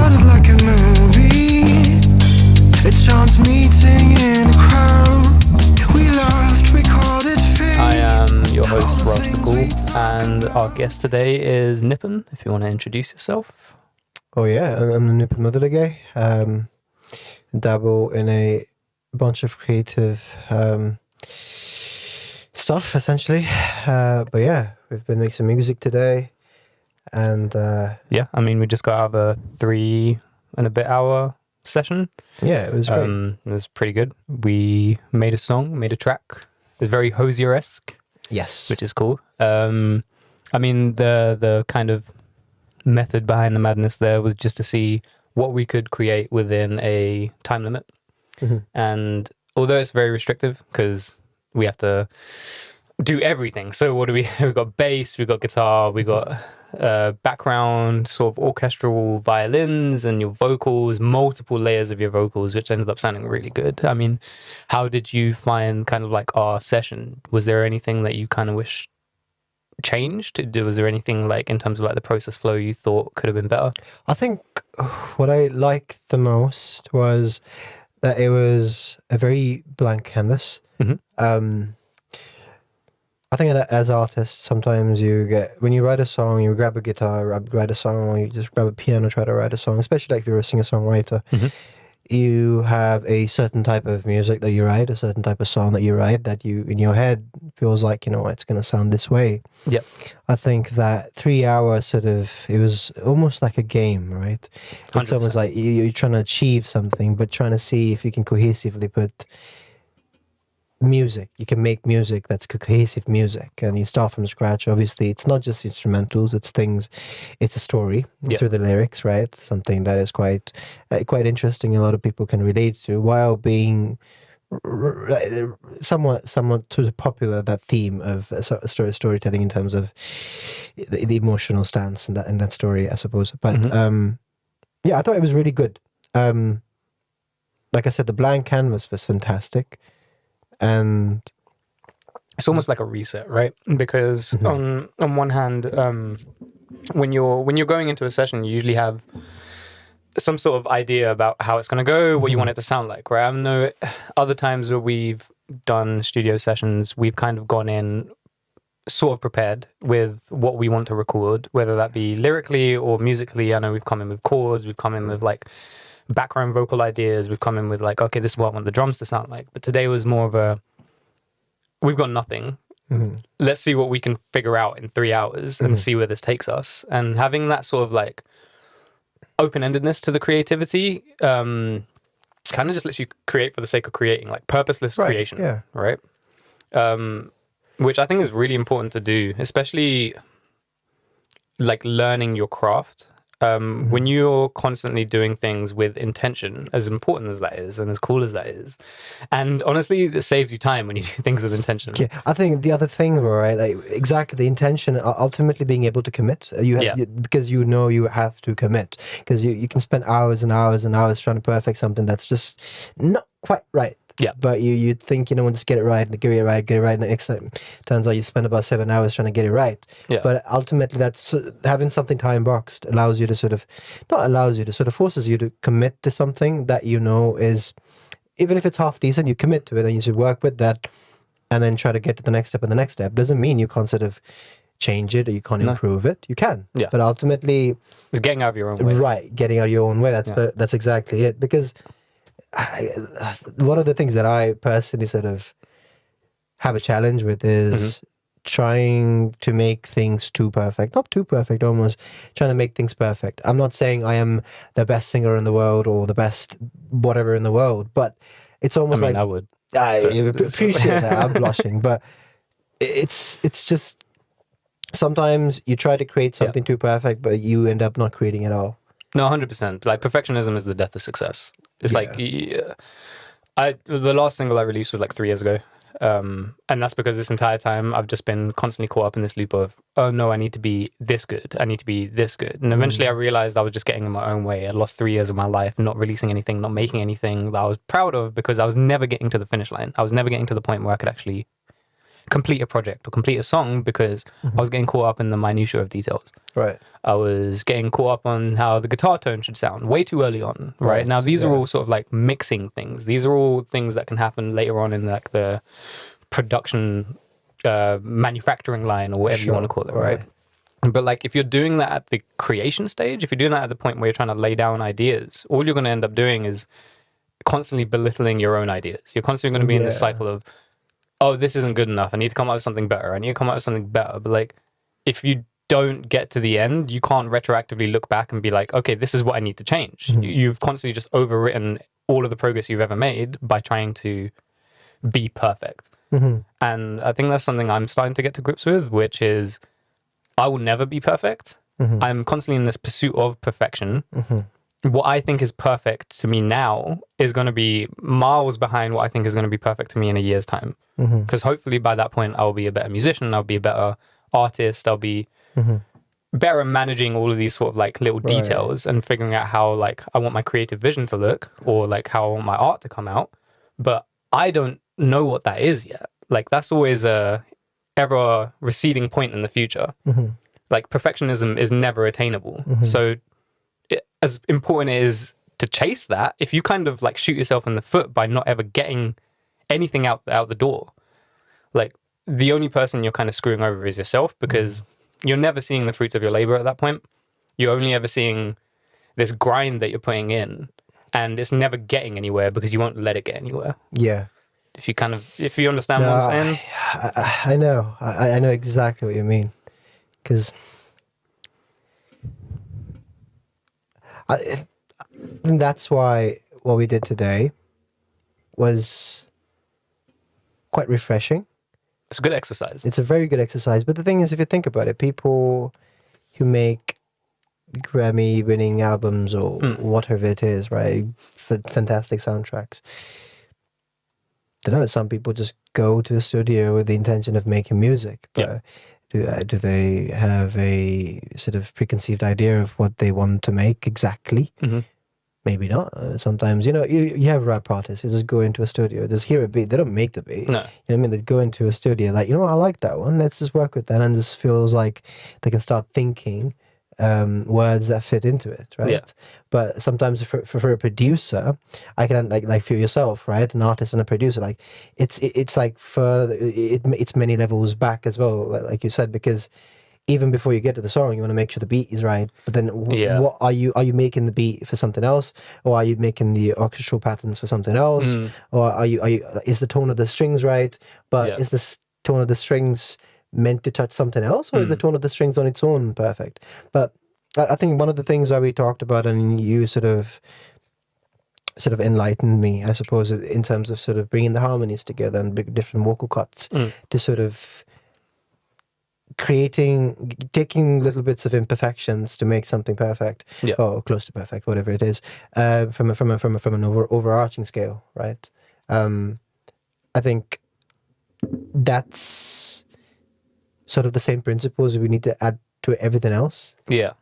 started like a movie. A chance meeting in a crowd. We laughed, we called it fate. I am your host, Ross the Ghoul, and our guest today is Nipun, if you want to introduce yourself. Oh yeah, I'm Nipun guy. Dabble in a bunch of creative stuff, essentially. But yeah, we've been making some music today. And Yeah, I mean, we just got out of a 3 and a bit hour session. yeah, it was great. It was pretty good. We made a song, made a track. It was very Hosier-esque, Yes. which is cool. I mean, the kind of method behind the madness there was just to see what we could create within a time limit. Mhm. And although it's very restrictive because we have to do everything. So what do we've got bass, we've got guitar, we got background sort of orchestral violins and your vocals, multiple layers of your vocals, which ended up sounding really good. I mean, how did you find kind of like our session? Was there anything that you kind of wish changed? Was there anything like in terms of like the process flow you thought could have been better? I think what I liked the most was that it was a very blank canvas. Mhm. I think that as artists, sometimes you get, when you write a song, you grab a guitar, write a song, or you just grab a piano, try to write a song, especially like if you're a singer-songwriter. Mhm. You have a certain type of music that you write, a certain type of song that you write that you, in your head, feels like, you know, it's going to sound this way. Yep. I think that 3 hours sort of, it was almost like a game, right? It's 100%. almost like you're trying to achieve something, but trying to see if you can cohesively put music. You can make music that's cohesive music, and you start from scratch. Obviously, it's not just instrumentals; it's things. It's a story through the lyrics, right? Something that is quite interesting. A lot of people can relate to, while being somewhat too popular. That theme of storytelling in terms of the emotional stance in that story, I suppose. But yeah, I thought it was really good. Like I said, the blank canvas was fantastic. And it's almost like a reset, right? Because on one hand, when you're going into a session, you usually have some sort of idea about how it's going to go, what you want it to sound like, right? I know other times where we've done studio sessions, we've kind of gone in sort of prepared with what we want to record, whether that be lyrically or musically. I know we've come in with chords, we've come in with like background vocal ideas, we've come in with like, okay, this is what I want the drums to sound like. But today was more of a, we've got nothing. Let's see what we can figure out in 3 hours and see where this takes us. And having that sort of like open-endedness to the creativity kind of just lets you create for the sake of creating, like purposeless creation, right? Which I think is really important to do, especially like learning your craft. When you're constantly doing things with intention, as important as that is and as cool as that is, and honestly, it saves you time when you do things with intention. Yeah, I think the other thing, right, like exactly the intention, ultimately being able to commit. Because you know you have to commit, because you can spend hours and hours and hours trying to perfect something that's just not quite right. Yeah. But you'd think, just get it right, get it right, and next time turns out you spend about 7 hours trying to get it right. Yeah. But ultimately, that's having something time boxed allows you to forces you to commit to something that you know is, even if it's half decent, you commit to it and you should work with that and then try to get to the next step and the next step. Doesn't mean you can't sort of change it or you can't improve it. You can. Yeah. But ultimately, it's getting out of your own way. Right, getting out of your own way. That's exactly it. Because one of the things that I personally sort of have a challenge with is trying to make things too perfect. Not too perfect, almost trying to make things perfect. I'm not saying I am the best singer in the world or the best whatever in the world, but it's almost I would. I appreciate that. I'm blushing, but it's just sometimes you try to create something too perfect, but you end up not creating it all. No, 100%. Like perfectionism is the death of success. It's like the last single I released was like 3 years ago, and that's because this entire time I've just been constantly caught up in this loop of, oh no, I need to be this good, I need to be this good, and eventually I realized I was just getting in my own way. I lost 3 years of my life not releasing anything, not making anything that I was proud of, because I was never getting to the finish line. I was never getting to the point where I could actually complete a project or complete a song because I was getting caught up in the minutiae of details. Right. I was getting caught up on how the guitar tone should sound way too early on, right? Now, these are all sort of like mixing things. These are all things that can happen later on in like the production manufacturing line or whatever you want to call it, right? But like if you're doing that at the creation stage, if you're doing that at the point where you're trying to lay down ideas, all you're going to end up doing is constantly belittling your own ideas. You're constantly going to be in this cycle of, oh, this isn't good enough. I need to come up with something better. I need to come up with something better. But like, if you don't get to the end, you can't retroactively look back and be like, okay, this is what I need to change. You've constantly just overwritten all of the progress you've ever made by trying to be perfect. And I think that's something I'm starting to get to grips with, which is I will never be perfect. I'm constantly in this pursuit of perfection. What I think is perfect to me now is going to be miles behind what I think is going to be perfect to me in a year's time. Because hopefully by that point, I'll be a better musician. I'll be a better artist. I'll be better at managing all of these sort of like little details and figuring out how like I want my creative vision to look or like how I want my art to come out. But I don't know what that is yet. Like that's always a ever receding point in the future. Like perfectionism is never attainable. So as important it is to chase that, if you kind of like shoot yourself in the foot by not ever getting anything out the door, like the only person you're kind of screwing over is yourself, because you're never seeing the fruits of your labor at that point. You're only ever seeing this grind that you're putting in, and it's never getting anywhere because you won't let it get anywhere. Yeah. If you understand what I'm saying. I know. I know exactly what you mean. Because I think that's why what we did today was quite refreshing. It's a good exercise. It's a very good exercise. But the thing is, if you think about it, people who make Grammy-winning albums or whatever it is, right? Fantastic soundtracks. I don't know, some people just go to a studio with the intention of making music. But do they have a sort of preconceived idea of what they want to make exactly? Maybe not. Sometimes, you have rap artists who just go into a studio, just hear a beat. They don't make the beat. No. You know what I mean? They go into a studio like, I like that one. Let's just work with that. And just feels like they can start thinking words that fit into it, right? Yeah. But sometimes for a producer, I can like for yourself, right? An artist and a producer, like it's like it's many levels back as well, like you said, because even before you get to the song, you want to make sure the beat is right. But then what are you making the beat for something else, or are you making the orchestral patterns for something else, or are you is the tone of the strings right? But is the tone of the strings meant to touch something else, or is the tone of the strings on its own perfect? But I think one of the things that we talked about, and you sort of enlightened me, I suppose, in terms of sort of bringing the harmonies together and different vocal cuts to sort of taking little bits of imperfections to make something perfect, or close to perfect, whatever it is, from an overarching scale, right? I think that's sort of the same principles we need to add to everything else. Yeah.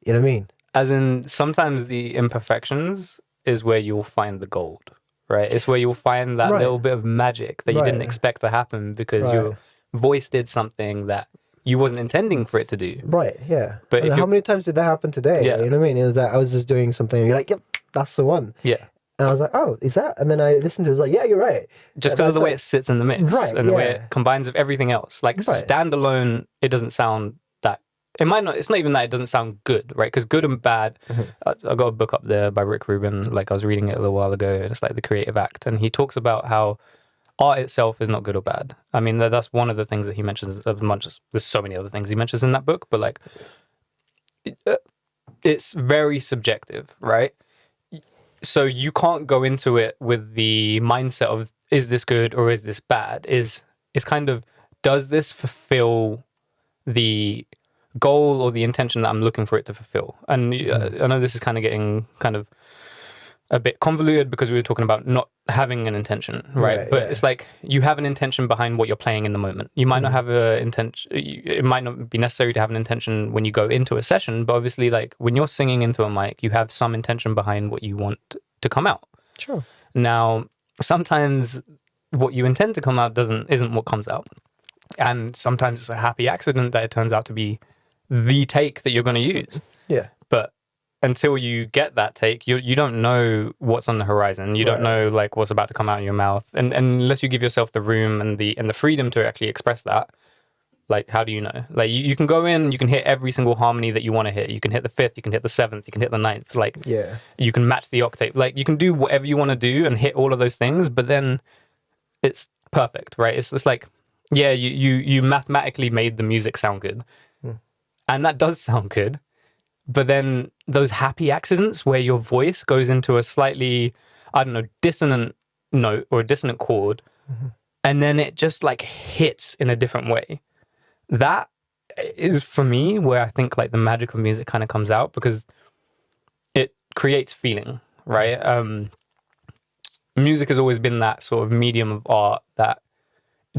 You know what I mean? As in, sometimes the imperfections is where you'll find the gold, right? It's where you'll find that little bit of magic that you didn't expect to happen because your voice did something that you wasn't intending for it to do. Right, yeah. But how many times did that happen today? Yeah. You know what I mean? It was that I was just doing something and you're like, yep, that's the one. Yeah. And I was like, oh, is that? And then I listened to it, I was like, yeah, you're right. Just because of the way it sits in the mix. Right, and the way it combines with everything else. Like standalone, it doesn't sound that, it's not even that it doesn't sound good, right? Because good and bad, I got a book up there by Rick Rubin, like I was reading it a little while ago, and it's like The Creative Act. And he talks about how art itself is not good or bad. I mean, that's one of the things that he mentions, there's so many other things he mentions in that book, but like, it's very subjective, right? So you can't go into it with the mindset of, is this good or is this bad? It's kind of, does this fulfill the goal or the intention that I'm looking for it to fulfill? And I know this is kind of getting kind of a bit convoluted because we were talking about not having an intention, right? But it's like you have an intention behind what you're playing in the moment. You might not have an intention. It might not be necessary to have an intention when you go into a session, but obviously, like when you're singing into a mic, you have some intention behind what you want to come out. Sure. Now, sometimes what you intend to come out isn't what comes out. And sometimes it's a happy accident that it turns out to be the take that you're going to use. Yeah. But until you get that take, you don't know what's on the horizon. You don't know like what's about to come out of your mouth, and unless you give yourself the room and the freedom to actually express that, like how do you know? Like you can go in, you can hit every single harmony that you want to hit. You can hit the fifth, you can hit the seventh, you can hit the ninth. Like you can match the octave. Like you can do whatever you want to do and hit all of those things, but then it's perfect, right? It's like you mathematically made the music sound good, and that does sound good. But then those happy accidents where your voice goes into a slightly, I don't know, dissonant note or a dissonant chord, and then it just like hits in a different way. That is for me where I think like the magic of music kind of comes out, because it creates feeling, right? Music has always been that sort of medium of art that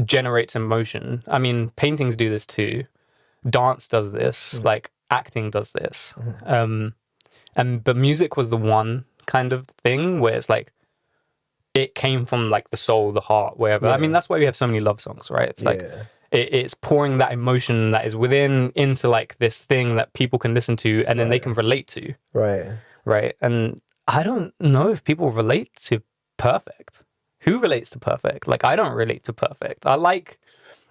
generates emotion. I mean, paintings do this too. Dance does this. Like acting does this. But music was the one kind of thing where it's like it came from like the soul, the heart, wherever. I mean, that's why we have so many love songs, right? It's like it's pouring that emotion that is within into like this thing that people can listen to and then they can relate to. Right. And I don't know if people relate to Perfect. Who relates to Perfect? Like I don't relate to Perfect. I like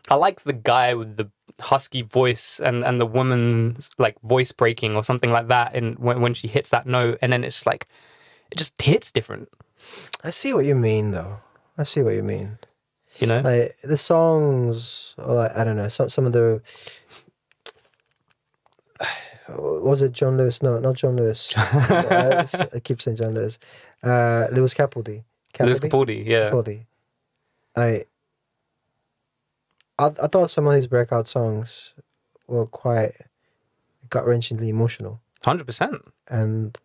the guy with the husky voice and the woman's like voice breaking or something like that, and when she hits that note, and then it's just like it just hits different. I see what you mean, though. I see what you mean. You know, like the songs, or like I don't know, some of the. Was it John Lewis? No, not John Lewis. I keep saying John Lewis. Lewis Capaldi. Lewis Capaldi, yeah. Capaldi. I thought some of his breakout songs were quite gut-wrenchingly emotional. 100%. And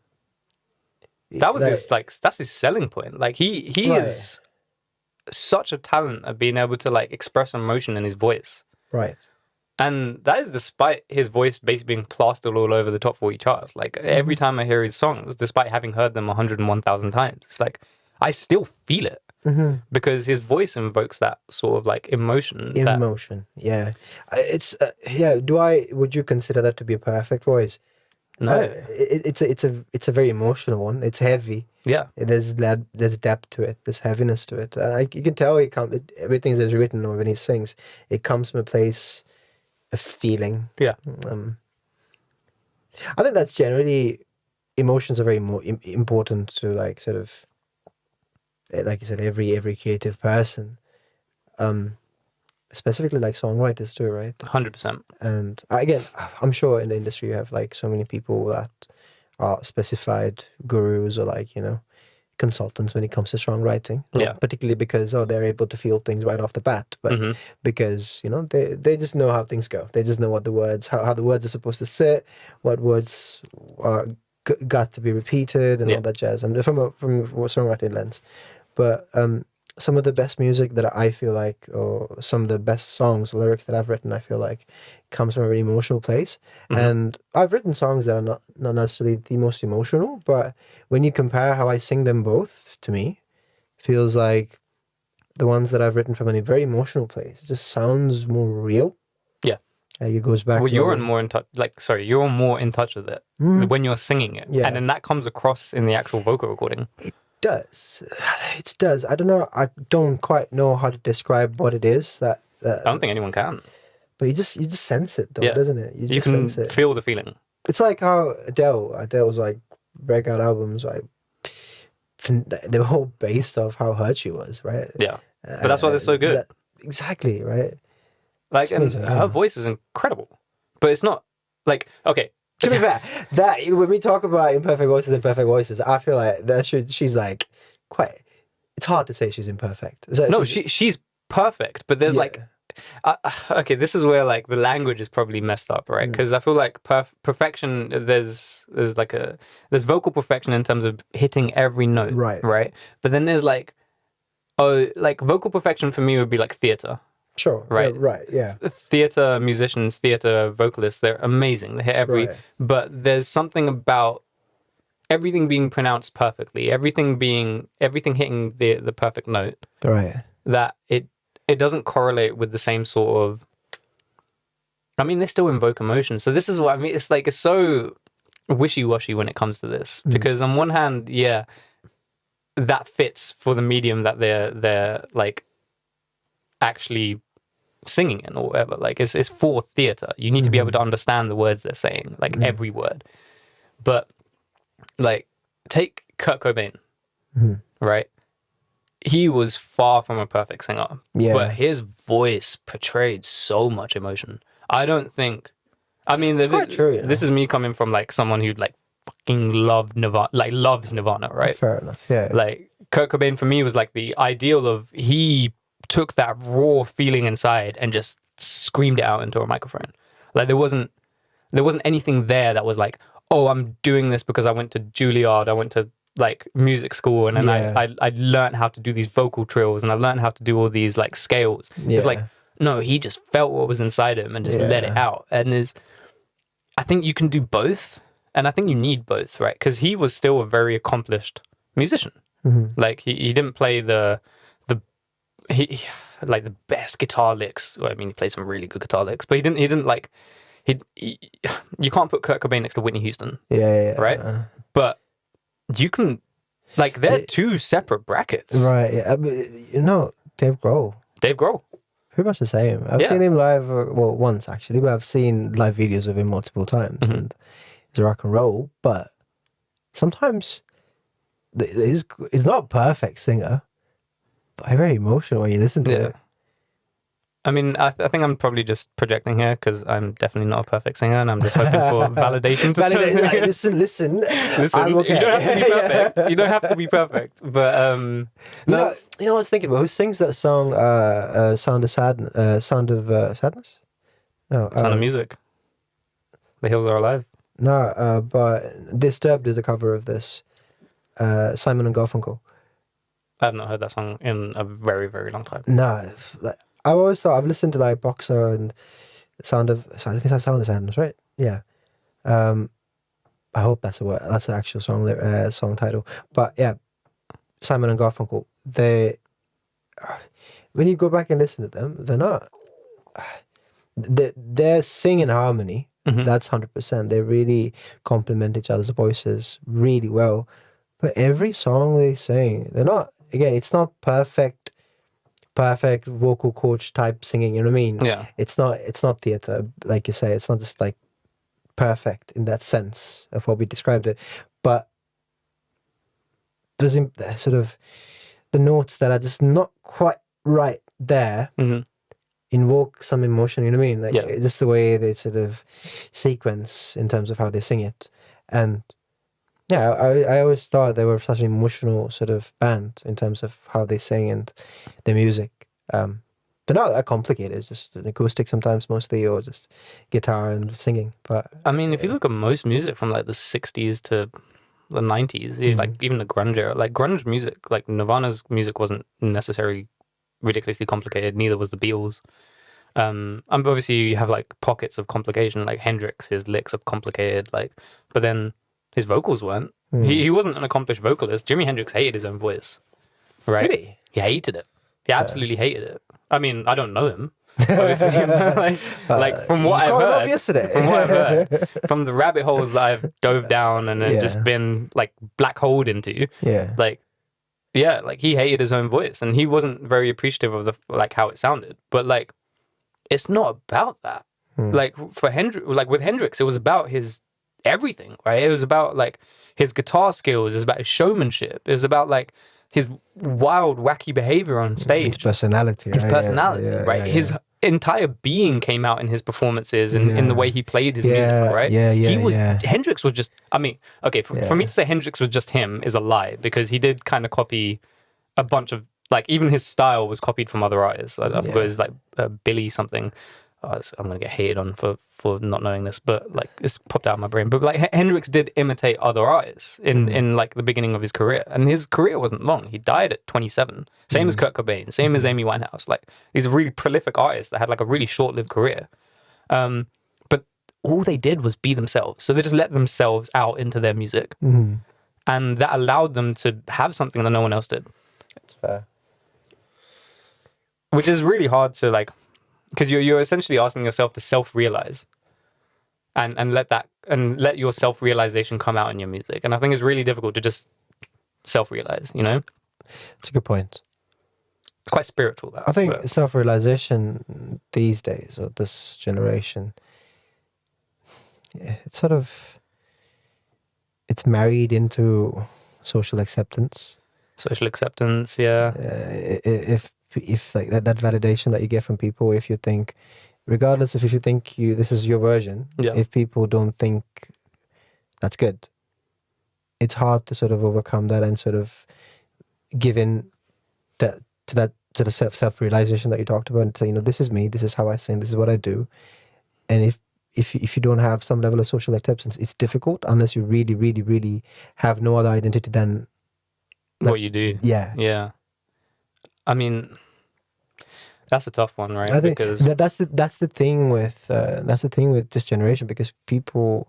that was that's his selling point. Like he is such a talent at being able to like express emotion in his voice. Right. And that is despite his voice basically being plastered all over the top 40 charts. Like every time I hear his songs, despite having heard them 101,000 times, it's like I still feel it. Because his voice invokes that sort of like emotion. Yeah. It's would you consider that to be a perfect voice? No. It's a very emotional one. It's heavy. Yeah. There's depth to it. There's heaviness to it. And you can tell everything that's written or when he sings, it comes from a place of feeling. Yeah. I think that's generally, emotions are very important to like sort of, like you said, every creative person, specifically like songwriters too, right? 100%. And again, I'm sure in the industry you have like so many people that are specified gurus or like, you know, consultants when it comes to songwriting. Not particularly because they're able to feel things right off the bat, but because, you know, they just know how things go. They just know what the words, how the words are supposed to sit, what words are got to be repeated and all that jazz. And from a songwriting lens. But some of the best music that I feel like, or some of the best songs, lyrics that I've written, I feel like comes from a very emotional place. And I've written songs that are not necessarily the most emotional, but when you compare how I sing them both, to me, feels like the ones that I've written from a very emotional place just sounds more real. Yeah. It goes back. Well, you're more in touch. Like, sorry, you're more in touch with it when you're singing it, and then that comes across in the actual vocal recording. It does. I don't know. I don't quite know how to describe what it is that I don't think anyone can. But you just sense it, though, doesn't it? You can sense it. Feel the feeling. It's like how Adele's like breakout albums, like they were all based off how hurt she was, right? Yeah, but that's why they're so good. Exactly, right? Like, and her voice is incredible, but it's not like okay. To be fair, that when we talk about imperfect voices, I feel like that she's like quite. It's hard to say she's imperfect. She's perfect, but there's like, okay, this is where like the language is probably messed up, right? Because I feel like perfection. There's vocal perfection in terms of hitting every note, right? But then there's like, vocal perfection for me would be like theater. Sure. Yeah. Theater musicians, theater vocalists, they're amazing. They hit every, but there's something about everything being pronounced perfectly, everything hitting the perfect note. Right. That it doesn't correlate with the same sort of I mean, they still invoke emotion. So this is what I mean. It's like, it's so wishy-washy when it comes to this, because on one hand, yeah, that fits for the medium that they're like actually singing in or whatever. Like it's for theater. You need to be able to understand the words they're saying, like every word. But like, take Kurt Cobain, right? He was far from a perfect singer, but his voice portrayed so much emotion. I don't think. I mean, It's quite true, you know? This is me coming from like someone who like fucking loved Nirvana, like loves Nirvana, right? Fair enough. Yeah. Like Kurt Cobain for me was like the ideal of, he took that raw feeling inside and just screamed it out into a microphone. Like there wasn't anything there that was like, oh, I'm doing this because I went to Juilliard, I went to like music school, and then I learned how to do these vocal trills, and I learned how to do all these like scales. It's like, no, he just felt what was inside him and just let it out. And I think you can do both, and I think you need both, right? Because he was still a very accomplished musician. Like he didn't play he like the best guitar licks. Well, I mean, he played some really good guitar licks, but he didn't like you can't put Kurt Cobain next to Whitney Houston, right? But you can, like, they're two separate brackets, right? Yeah, I mean, you know, Dave Grohl, pretty much the same. I've seen him live, well, once actually, but I've seen live videos of him multiple times, and he's rock and roll. But sometimes he's not a perfect singer, but very emotional when you listen to it. I mean, I think I'm probably just projecting here, because I'm definitely not a perfect singer, and I'm just hoping for validation. Listen. I'm okay. You don't have to be perfect. You don't have to be perfect. But you know what I was thinking about? Who sings that song? Sound of Sadness. No, Sound of Music. The Hills Are Alive. No, but Disturbed is a cover of this. Simon and Garfunkel. I have not heard that song in a very, very long time. No, like, I've always thought, I've listened to like Boxer and I think that's Sound of Sadness, right? Yeah. I hope that's the actual song song title. But yeah, Simon and Garfunkel, when you go back and listen to them, they're singing harmony. That's 100%. They really complement each other's voices really well. But every song they sing, it's not perfect vocal coach type singing, you know what I mean? Yeah. It's not theater, like you say. It's not just like perfect in that sense of what we described it. But there's sort of the notes that are just not quite right there invoke some emotion, you know what I mean? Like just the way they sort of sequence in terms of how they sing it. And yeah, I always thought they were such an emotional sort of band in terms of how they sing and their music. They're not that complicated. It's just an acoustic sometimes, mostly, or just guitar and singing. But I mean, if you look at most music from like the 60s to the 90s, like even the grunge era, like grunge music, like Nirvana's music wasn't necessarily ridiculously complicated. Neither was the Beatles. And obviously you have like pockets of complication, like Hendrix, his licks are complicated, like, but then his vocals weren't. He wasn't an accomplished vocalist. Jimi Hendrix hated his own voice, right? Did he? He hated it. He absolutely hated it. I mean, I don't know him, obviously. like from what I've heard, yesterday. from what I've heard, from the rabbit holes that I've dove down and then just been like black holed into. Like he hated his own voice, and he wasn't very appreciative of how it sounded. But like, it's not about that. Like for with Hendrix, it was about his everything, right? It was about like his guitar skills, it was about his showmanship, it was about like his wild, wacky behavior on stage, his personality, right? His entire being came out in his performances and in the way he played his music, right? Hendrix was just, I mean, okay, for me to say Hendrix was just him is a lie, because he did kind of copy a bunch of, like, even his style was copied from other artists. I've got his like Billy something. I'm gonna get hated on for not knowing this, but like it's popped out of my brain. But like Hendrix did imitate other artists in like the beginning of his career, and his career wasn't long. He died at 27. Same as Kurt Cobain, same as Amy Winehouse. Like these are really prolific artists that had like a really short-lived career. But all they did was be themselves. So they just let themselves out into their music, and that allowed them to have something that no one else did. That's fair. Which is really hard to like because you're essentially asking yourself to self-realize and let your self-realization come out in your music. And I think it's really difficult to just self-realize, you know? It's a good point. It's quite spiritual, that. I think self-realization these days, or this generation, it's sort of, it's married into social acceptance. Social acceptance, yeah. If like that validation that you get from people, if you think, regardless of if you think this is your version, if people don't think that's good, it's hard to sort of overcome that and sort of give in to that sort of self-realization that you talked about, and say, this is me, this is how I sing, this is what I do. And if you don't have some level of social acceptance, it's difficult unless you really, really, really have no other identity than what you do. Yeah. I mean, that's a tough one, right? I think because that's the thing with this generation, because people,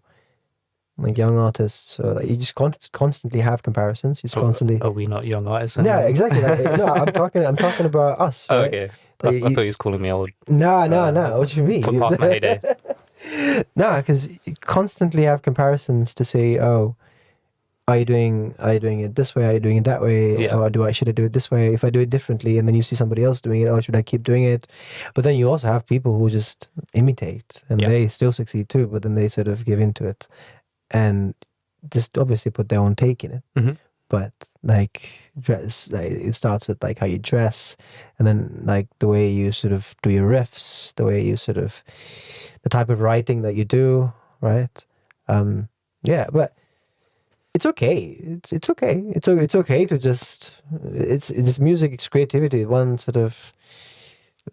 like young artists, like you just constantly have comparisons. You just constantly. Are we not young artists? Yeah, exactly. No, I'm talking about us. Right? Oh, okay. I thought he was calling me old. No. What do you mean? Past my heyday. No, because you constantly have comparisons to say, oh, are you doing it this way? Are you doing it that way? Yeah. Or should I do it this way? If I do it differently, and then you see somebody else doing it, or should I keep doing it? But then you also have people who just imitate, and they still succeed too, but then they sort of give into it and just obviously put their own take in it. Mm-hmm. But like dress, like, it starts with like how you dress, and then like the way you sort of do your riffs, the way you sort of, the type of writing that you do, right? But it's okay. It's okay. It's okay to just, it's music, it's creativity.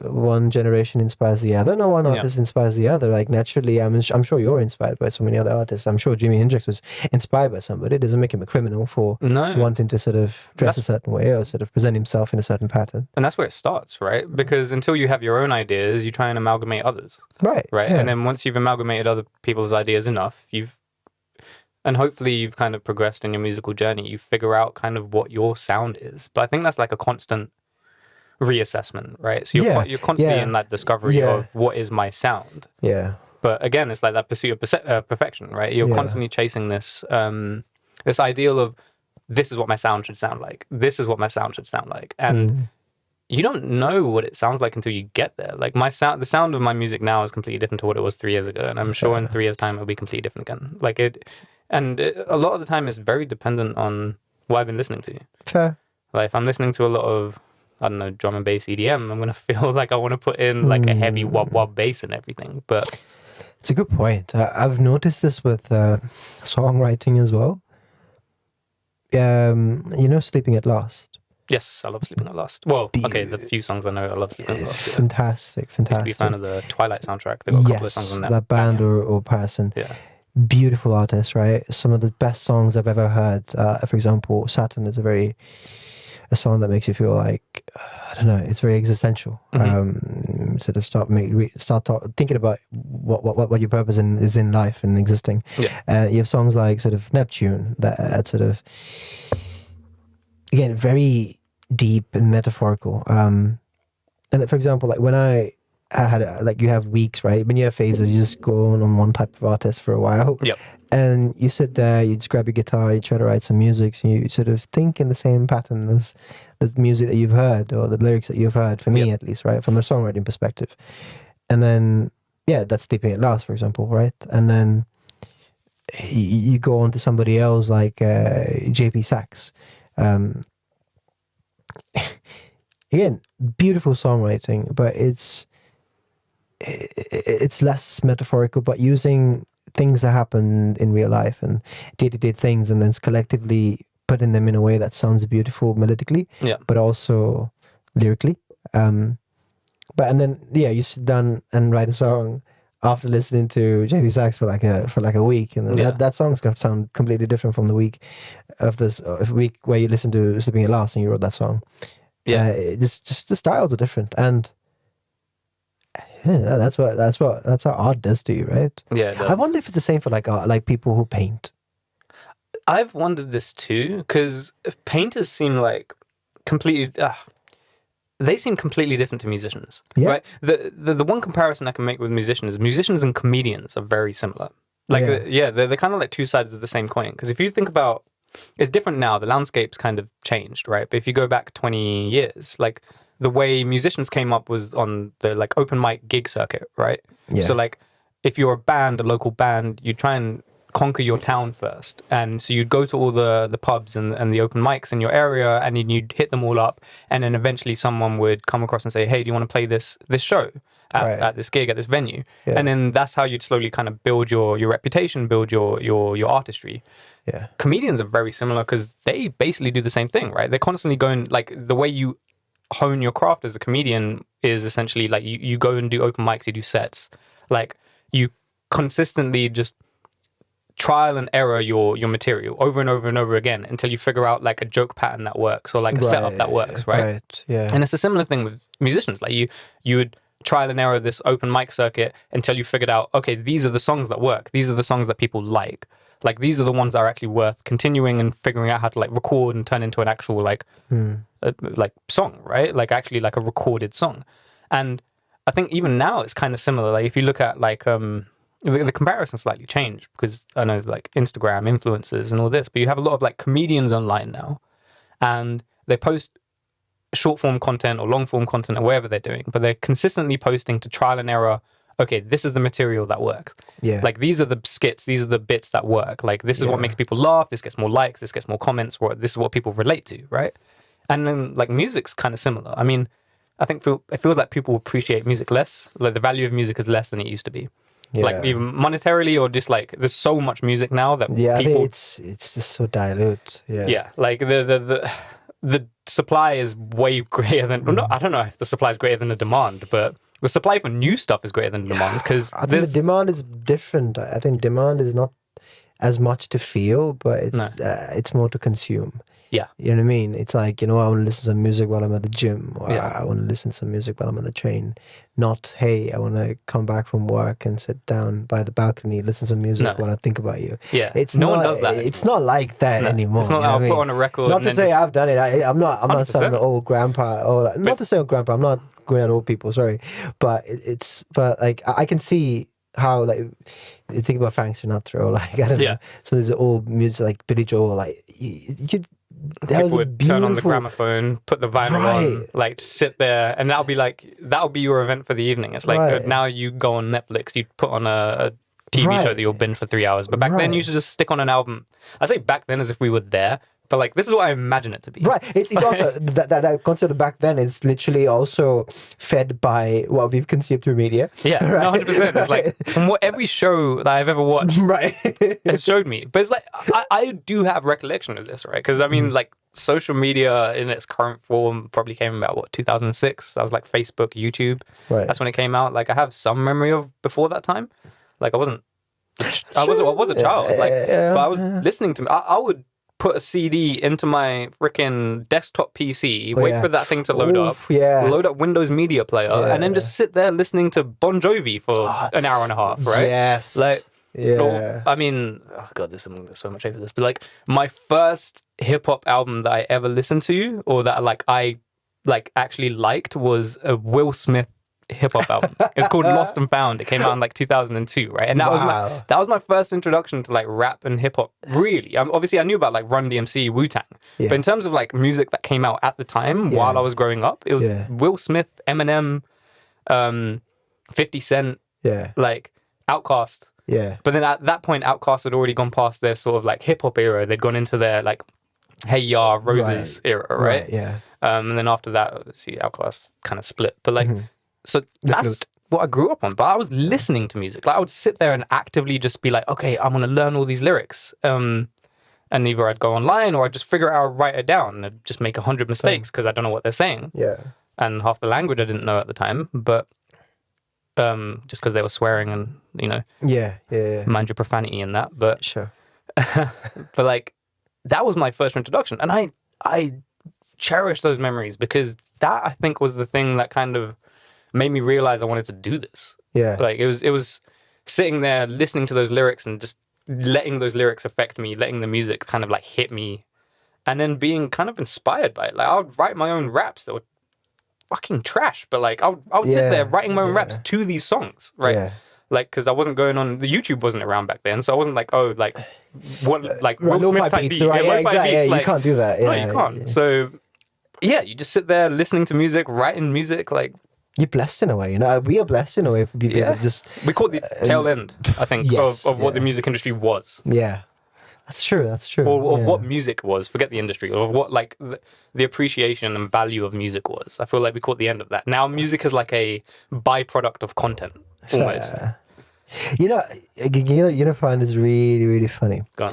One generation inspires the other. No one artist inspires the other. Like naturally, I'm sure you're inspired by so many other artists. I'm sure Jimi Hendrix was inspired by somebody. It doesn't make him a criminal for wanting to sort of dress a certain way or sort of present himself in a certain pattern. And that's where it starts, right? Because until you have your own ideas, you try and amalgamate others. Right. Right. Yeah. And then once you've amalgamated other people's ideas enough, and hopefully you've kind of progressed in your musical journey, you figure out kind of what your sound is. But I think that's like a constant reassessment, right? So you're constantly in that discovery of what is my sound. Yeah. But again, it's like that pursuit of perfection, right? You're constantly chasing this this ideal of, this is what my sound should sound like. This is what my sound should sound like. And you don't know what it sounds like until you get there. Like the sound of my music now is completely different to what it was 3 years ago. And I'm sure in 3 years' time, it'll be completely different again. A lot of the time, it's very dependent on what I've been listening to. Fair. Like if I'm listening to a lot of, I don't know, drum and bass EDM, I'm going to feel like I want to put in like a heavy wop bass and everything. But it's a good point. I've noticed this with songwriting as well. Sleeping at Last. yes, I love Sleeping at Last. Well, okay, the few songs I know, I love Sleeping at Last. Yeah. Fantastic. I used to be a fan of the Twilight soundtrack. They've got a couple of songs on that. That band or person. Yeah. Beautiful artist, right? Some of the best songs I've ever heard. For example, Saturn is a song that makes you feel like, I don't know, it's very existential. Sort of start thinking about what your purpose is in life and existing. Yeah. You have songs like sort of Neptune that sort of, again, very deep and metaphorical. And for example, like when I had like you have weeks, right? When you have phases, you just go on one type of artist for a while. Yep. And you sit there, you just grab your guitar, you try to write some music, and you sort of think in the same pattern as the music that you've heard or the lyrics that you've heard, for me at least, right? From a songwriting perspective. And then, that's Sleeping at Last, for example, right? And then you go on to somebody else like JP Sachs. Again, beautiful songwriting, but it's less metaphorical, but using things that happen in real life and day-to-day things, and then collectively putting them in a way that sounds beautiful melodically, but also lyrically. And then you sit down and write a song after listening to JP Sachs for like a week, and that song's gonna sound completely different from the week where you listen to Sleeping at Last and you wrote that song. Just the styles are different, and that's what art does to you, right? Yeah, it does. I wonder if it's the same for like people who paint. I've wondered this too, because painters seem like completely. they seem completely different to musicians, Yeah. right? The one comparison I can make with musicians and comedians are very similar. Like, they're kind of like two sides of the same coin. Because if you think about, it's different now. The landscape's kind of changed, right? But if you go back 20 years, like the way musicians came up was on the like open mic gig circuit, right? Yeah. So like, if you're a band, a local band, you try and conquer your town first, and so you'd go to all the pubs and the open mics in your area, and then you'd hit them all up, and then eventually someone would come across and say, hey, do you want to play this show at this gig, at this venue? And then that's how you'd slowly kind of build your reputation, build your artistry. Yeah. Comedians are very similar because they basically do the same thing, right? They're constantly going, like, the way you hone your craft as a comedian is essentially like you go and do open mics, you do sets, like you consistently just trial and error your material over and over and over again until you figure out like a joke pattern that works, or like a setup that works, right? Yeah. And it's a similar thing with musicians. Like you would trial and error this open mic circuit until you figured out, okay, these are the songs that work. These are the songs that people like. Like these are the ones that are actually worth continuing and figuring out how to like record and turn into an actual like like song, right? Like actually like a recorded song. And I think even now it's kind of similar. Like if you look at like the comparison slightly changed because I know like Instagram influencers and all this, but you have a lot of like comedians online now, and they post short form content or long form content or whatever they're doing, but they're consistently posting to trial and error. Okay, this is the material that works. Yeah. Like these are the skits, these are the bits that work. Like this is what makes people laugh. This gets more likes. This gets more comments. Or this is what people relate to, right? And then like music's kind of similar. I mean, I think it feels like people appreciate music less. Like the value of music is less than it used to be. Yeah. Like even monetarily, or just like there's so much music now that I people, think it's just so dilute. Yeah. like the supply is way greater than. Well, I don't know if the supply is greater than the demand, but the supply for new stuff is greater than the demand because I think the demand is different. I think demand is not as much to feel, but it's more to consume. Yeah. You know what I mean? It's like, I want to listen to some music while I'm at the gym, or I want to listen to some music while I'm on the train. Not, hey, I want to come back from work and sit down by the balcony, listen to some music while I think about you. Yeah. It's no one does that. It's not like that anymore. It's not like I'll put on a record. Not to say I've done it. I'm not some old grandpa, or like, not to say old grandpa. I'm not going at old people, sorry. But but like I can see how, like, you think about Frank Sinatra, or like, I don't know, some of these old music like Billy Joel, like you could. People would turn on the gramophone, put the vinyl on, like sit there, and that'll be your event for the evening. It's like now you go on Netflix, you put on a TV show that you'll binge for 3 hours. But back then you should just stick on an album. I say back then as if we were there, but like this is what I imagine it to be. Right. It's also that concept of back then is literally also fed by what we've consumed through media. Yeah, 100%. It's like from what every show that I've ever watched has showed me. But it's like I do have recollection of this, right? Because I mean, like social media in its current form probably came about 2006. That was like Facebook, YouTube. Right. That's when it came out. Like I have some memory of before that time. Like I was a child. But I was listening to. I would put a CD into my freaking desktop PC, wait for that thing to load up, load up Windows Media Player, and then just sit there listening to Bon Jovi for an hour and a half, right? Yes. Like, I mean, oh God, there's so much over this, but like my first hip hop album that I ever listened to, or that I actually liked, was a Will Smith hip hop album. It's called Lost and Found. It came out in like 2002, right? And that was my first introduction to like rap and hip hop. Really, obviously I knew about like Run DMC, Wu-Tang, but in terms of like music that came out at the time while I was growing up, it was Will Smith, Eminem, 50 Cent, like Outkast. Yeah. But then at that point, Outkast had already gone past their sort of like hip hop era. They'd gone into their like Hey Ya, Roses era, right? Yeah. And then after that, obviously Outkast kind of split. But like. So that's what I grew up on. But I was listening to music. Like I would sit there and actively just be like, okay, I'm going to learn all these lyrics. And either I'd go online or I'd just figure it out, write it down, and I'd just make 100 mistakes because I don't know what they're saying. Yeah. And half the language I didn't know at the time, but just because they were swearing and, mind your profanity and that. But sure. but like that was my first introduction. And I cherish those memories because that, I think, was the thing that kind of made me realize I wanted to do this. Yeah. Like it was sitting there listening to those lyrics and just letting those lyrics affect me, letting the music kind of like hit me, and then being kind of inspired by it. Like I would write my own raps that were fucking trash, but like I would sit there writing my own raps to these songs, right? Yeah. Like, because I wasn't going on, the YouTube wasn't around back then, so I wasn't like, oh, like what, like Will Smith type beat, right? lo-fi Exactly. beats, You like, can't do that. no, you can't. So yeah, you just sit there listening to music, writing music, like. You're blessed in a way, you know. We are blessed in a way for people to just. We caught the tail end, I think, yes, of what the music industry was. Yeah, that's true. That's true. Or of what music was. Forget the industry. Or what like the appreciation and value of music was. I feel like we caught the end of that. Now music is like a byproduct of content, almost. You know, I find this really, really funny. Go on.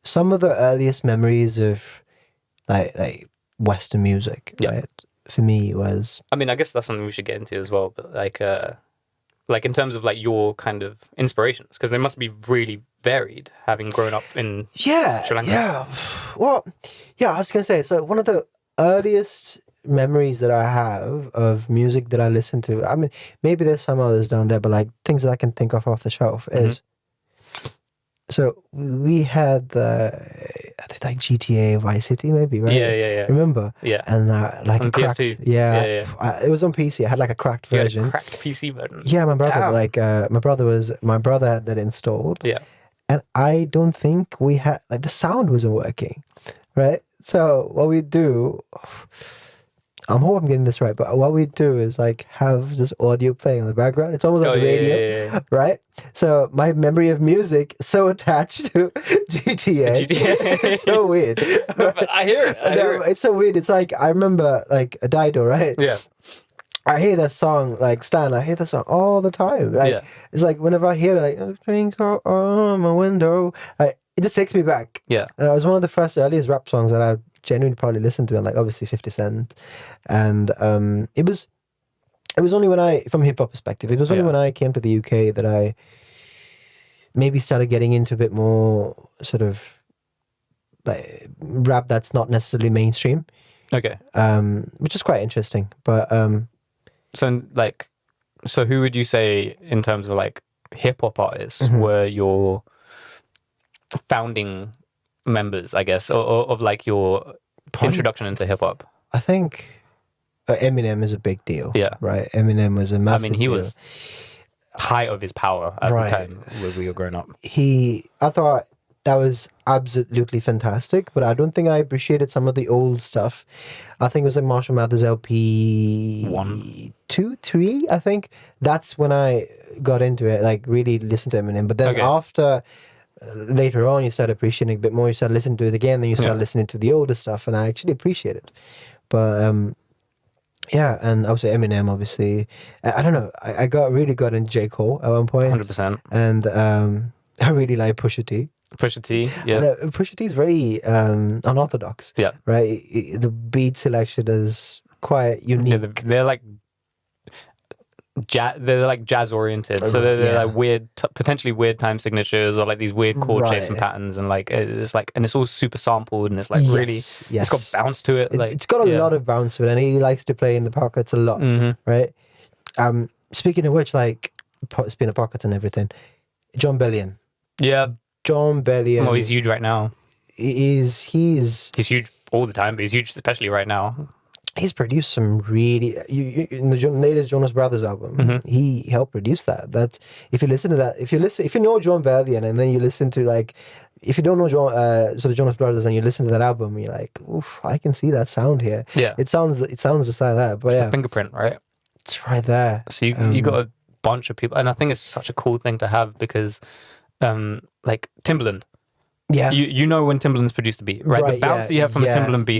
Some of the earliest memories of like Western music, right? For me was. I mean, I guess that's something we should get into as well. But like in terms of like your kind of inspirations, because they must be really varied, having grown up in Sri Lanka. Yeah. Well, yeah, I was gonna say, so one of the earliest memories that I have of music that I listen to, I mean, maybe there's some others down there, but like things that I can think of off the shelf is, so we had I think like GTA Vice City, maybe, right? Yeah. Remember? Yeah. And like on a cracked, PS2. it was on PC. I had like a cracked version. Cracked PC version. Yeah, my brother, my brother had that installed. Yeah. And I don't think we had, like, the sound wasn't working, right? So what we do, I hope I'm getting this right, but what we do is like have this audio playing in the background. It's almost like the radio, right? So my memory of music is so attached to GTA. It's so weird. But I hear it. It's so weird. It's like, I remember like a Dido, right? Yeah. I hear that song, like Stan, I hear that song all the time. Like, it's like whenever I hear it, like, oh, twinkle on my window, like, it just takes me back. Yeah. And it was one of the first earliest rap songs that I genuinely probably listened to, and like obviously 50 Cent. And it was only when I, from a hip hop perspective, it was only when I came to the UK that I maybe started getting into a bit more sort of like rap that's not necessarily mainstream. Okay. Which is quite interesting. But so who would you say in terms of like hip hop artists were your founding members, I guess, or of like your introduction into hip hop? I think Eminem is a big deal. Yeah. Right. Eminem was a massive I mean, he deal. was height of his power at the time when we were growing up. I thought that was absolutely fantastic, but I don't think I appreciated some of the old stuff. I think it was like Marshall Mathers LP 1, 2, 3. I think that's when I got into it, like really listened to Eminem. But then after, later on, you start appreciating a bit more. You start listening to it again, then you start listening to the older stuff, and I actually appreciate it. But yeah, and I would say Eminem, obviously. I don't know. I really got into J. Cole at one point. 100%. And I really like Pusha T. Pusha T, yeah. Pusha T is very unorthodox. Yeah. Right? The beat selection is quite unique. Yeah, they're like jazz oriented, so they're like weird, potentially weird time signatures, or like these weird chord shapes and patterns, and like it's like, and it's all super sampled, and it's like really, it's got bounce to it. Like it's got a lot of bounce to it, and he likes to play in the pockets a lot, right? Speaking of which, like spin of pockets and everything, John Bellion. Yeah, John Bellion. Well, he's huge right now. He's huge all the time, but he's huge especially right now. He's produced some really in the latest Jonas Brothers album. He helped produce that. That's, if you listen to that, if you know John Bellion, and then you listen to, like, if you don't know the Jonas Brothers, and you listen to that album, you're like, oof, I can see that sound here. Yeah, it sounds just like that. But it's the fingerprint, right? It's right there. So you got a bunch of people, and I think it's such a cool thing to have, because like Timbaland. Yeah, you know when Timbaland's produced a beat, right? The bounce you have from a Timbaland beat,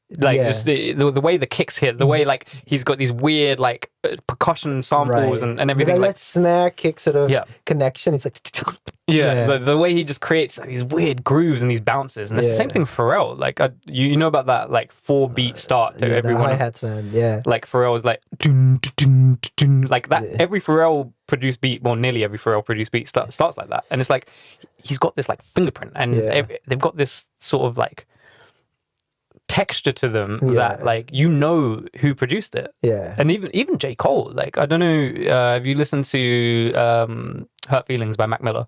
just the way the kicks hit, the way like he's got these weird like percussion samples and everything, like snare kick sort of connection. It's like the way he just creates like, these weird grooves and these bounces, and it's the same thing for Pharrell. Like you know about that like 4-beat start to everyone. The hi-hats, man. Yeah, like Pharrell is like dun, dun, dun, dun, like that. Every Pharrell produced beat, well, nearly every Pharrell produced beat starts like that, and it's like he's got this like fingerprint, and they've got this sort of like texture to them that like who produced it. And even J. Cole, like I don't know, have you listened to Hurt Feelings by Mac Miller?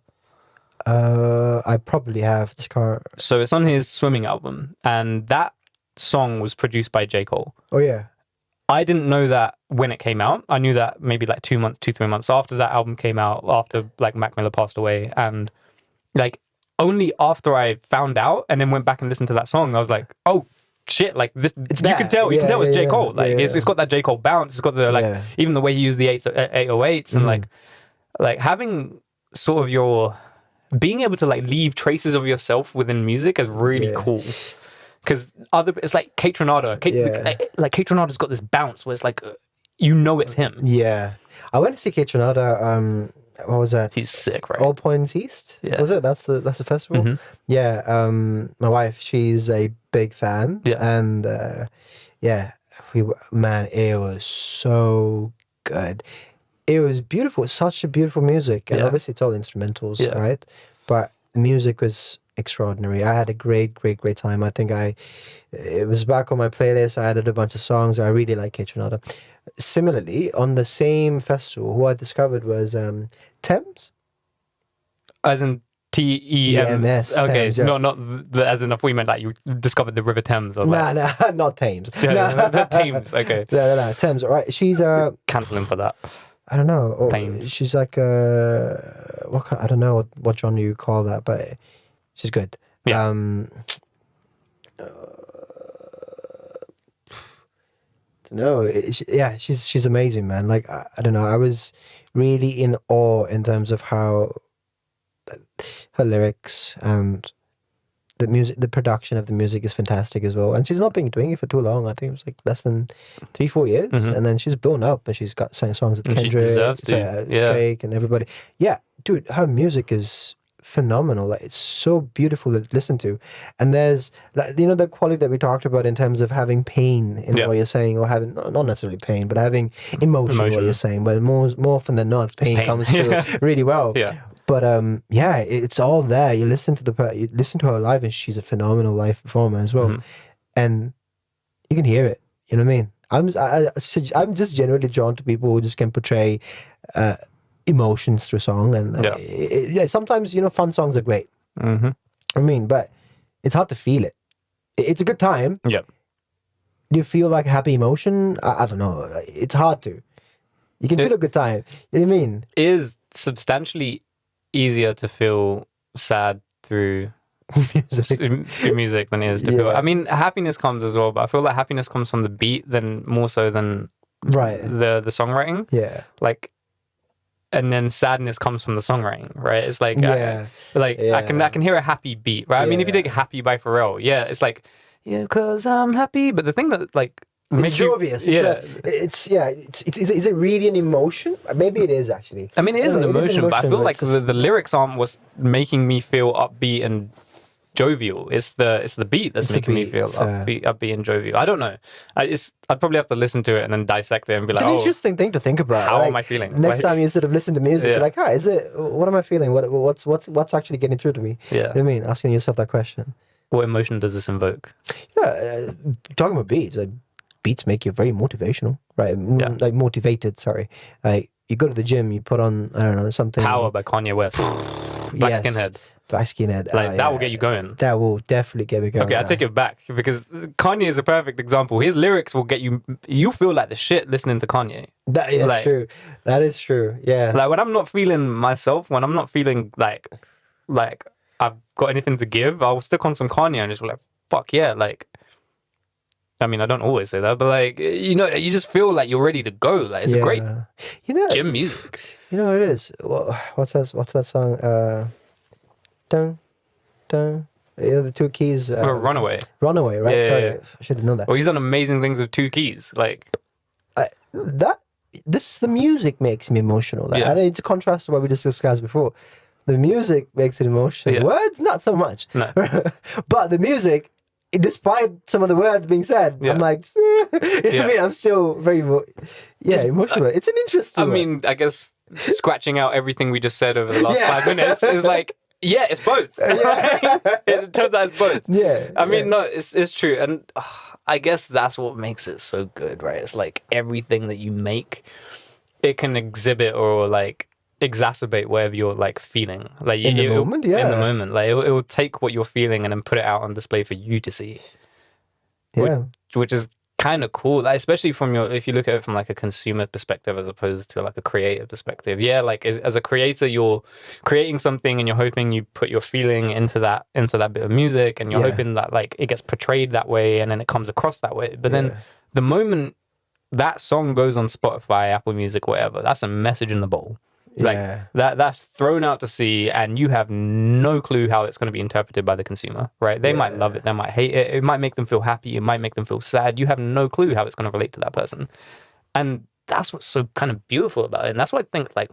I probably have. So it's on his Swimming album, and that song was produced by J. Cole. Oh yeah. I didn't know that when it came out. I knew that maybe like 3 months after that album came out, after like Mac Miller passed away, and like only after I found out and then went back and listened to that song, I was like, oh shit, like this, you can tell it's J. Cole. Like it's got that J. Cole bounce. It's got the like even the way he used the 808s and like having sort of your being able to like leave traces of yourself within music is really cool. Because it's like Kate Renata. Like Kate Renata's got this bounce where it's like it's him. Yeah, I went to see Kate Renata. What was that? He's sick, right? All Points East. Yeah. Was it? That's the festival. Mm-hmm. Yeah. My wife, she's a big fan. Yeah. And it was so good. It was beautiful. Such a beautiful music, and obviously it's all instrumentals, right? But the music was extraordinary. I had a great time. I think it was back on my playlist. I added a bunch of songs. I really like Kate Renata. Similarly, on the same festival, who I discovered was Thames. As in T-E-M-S. Okay, Thames, not as in if we meant like you discovered the River Thames. Or nah, not Thames. Thames, okay. No, Thames, all right. She's cancelling for that. I don't know. Thames. She's like I don't know what genre you call that, but she's good. Yeah. No, she's amazing, man. Like I don't know, I was really in awe in terms of how her lyrics and the music, the production of the music is fantastic as well. And she's not been doing it for too long. I think it was like less than 3-4 years, and then she's blown up and she's got sang songs with Kendrick, Drake, and everybody. Yeah, dude, her music is phenomenal. Like it's so beautiful to listen to, and there's like the quality that we talked about in terms of having pain in what you're saying, or having not necessarily pain, but having emotion. What you're saying, but more often than not, pain comes through really well. Yeah. But it's all there. You listen to her live, and she's a phenomenal live performer as well, and you can hear it. You know what I mean? I'm just generally drawn to people who just can portray emotions through song, and sometimes fun songs are great. I mean, but it's hard to feel it. It's a good time. Yeah. Do you feel like a happy emotion? I don't know. It's hard to. You can feel a good time. You know what I mean? It is substantially easier to feel sad through music than it is to feel. I mean, happiness comes as well, but I feel like happiness comes from the beat more so than the songwriting. Yeah. Like, and then sadness comes from the songwriting, right? It's like I can hear a happy beat, right? I mean, if you take "Happy" by Pharrell, it's like, because I'm happy. But the thing that like it's jovious. Is it really an emotion? Maybe it is actually. I mean, it is an emotion, but I feel like the lyrics aren't what's making me feel upbeat and jovial. It's the beat that's making me feel upbeat and jovial. I don't know. I'd probably have to listen to it and then dissect it and be like, it's an interesting thing to think about. How am I feeling? Next time you sort of listen to music, you're like, what am I feeling? What's actually getting through to me? Yeah. You know what I mean? Asking yourself that question. What emotion does this invoke? Yeah, talking about beats, beats make you very motivational, right? Like motivated, sorry. Like you go to the gym, you put on, I don't know, something. Power by Kanye West. Black Skinhead. Black Skinhead. Like that will get you going. That will definitely get me going. Okay, I take it back because Kanye is a perfect example. His lyrics will get you feel like the shit listening to Kanye. That's true. That is true. Yeah. Like when I'm not feeling myself, when I'm not feeling like I've got anything to give, I'll stick on some Kanye and just be like, fuck yeah, like. I mean, I don't always say that, but like, you just feel like you're ready to go. Like, it's a great gym music. You know what it is? What's that song? Dun, dun. The two keys. Runaway. Runaway, right? Yeah, Sorry, I should have known that. Well, he's done amazing things with two keys. Like, the music makes me emotional. Like, I think it's a contrast to what we just discussed before. The music makes it emotional. Yeah. Words, not so much. No. But the music, despite some of the words being said, I'm like, I mean, I'm still very, emotional. It's an interesting. I mean, I guess scratching out everything we just said over the last 5 minutes is like, it's both. It turns out it's both. Yeah. I mean, no, it's true, and I guess that's what makes it so good, right? It's like everything that you make, it can exhibit or like exacerbate whatever you're like feeling, like in the moment, like it will take what you're feeling and then put it out on display for you to see, which is kind of cool, like, especially from if you look at it from like a consumer perspective as opposed to like a creative perspective. Yeah, like as a creator, you're creating something and you're hoping you put your feeling into that bit of music, and you're hoping that like it gets portrayed that way and then it comes across that way. But then the moment that song goes on Spotify, Apple Music, whatever, that's a message in the bowl. Like that's thrown out to sea, and you have no clue how it's going to be interpreted by the consumer, right? They might love it, they might hate it, it might make them feel happy, it might make them feel sad. You have no clue how it's going to relate to that person. And that's what's so kind of beautiful about it. And that's why I think like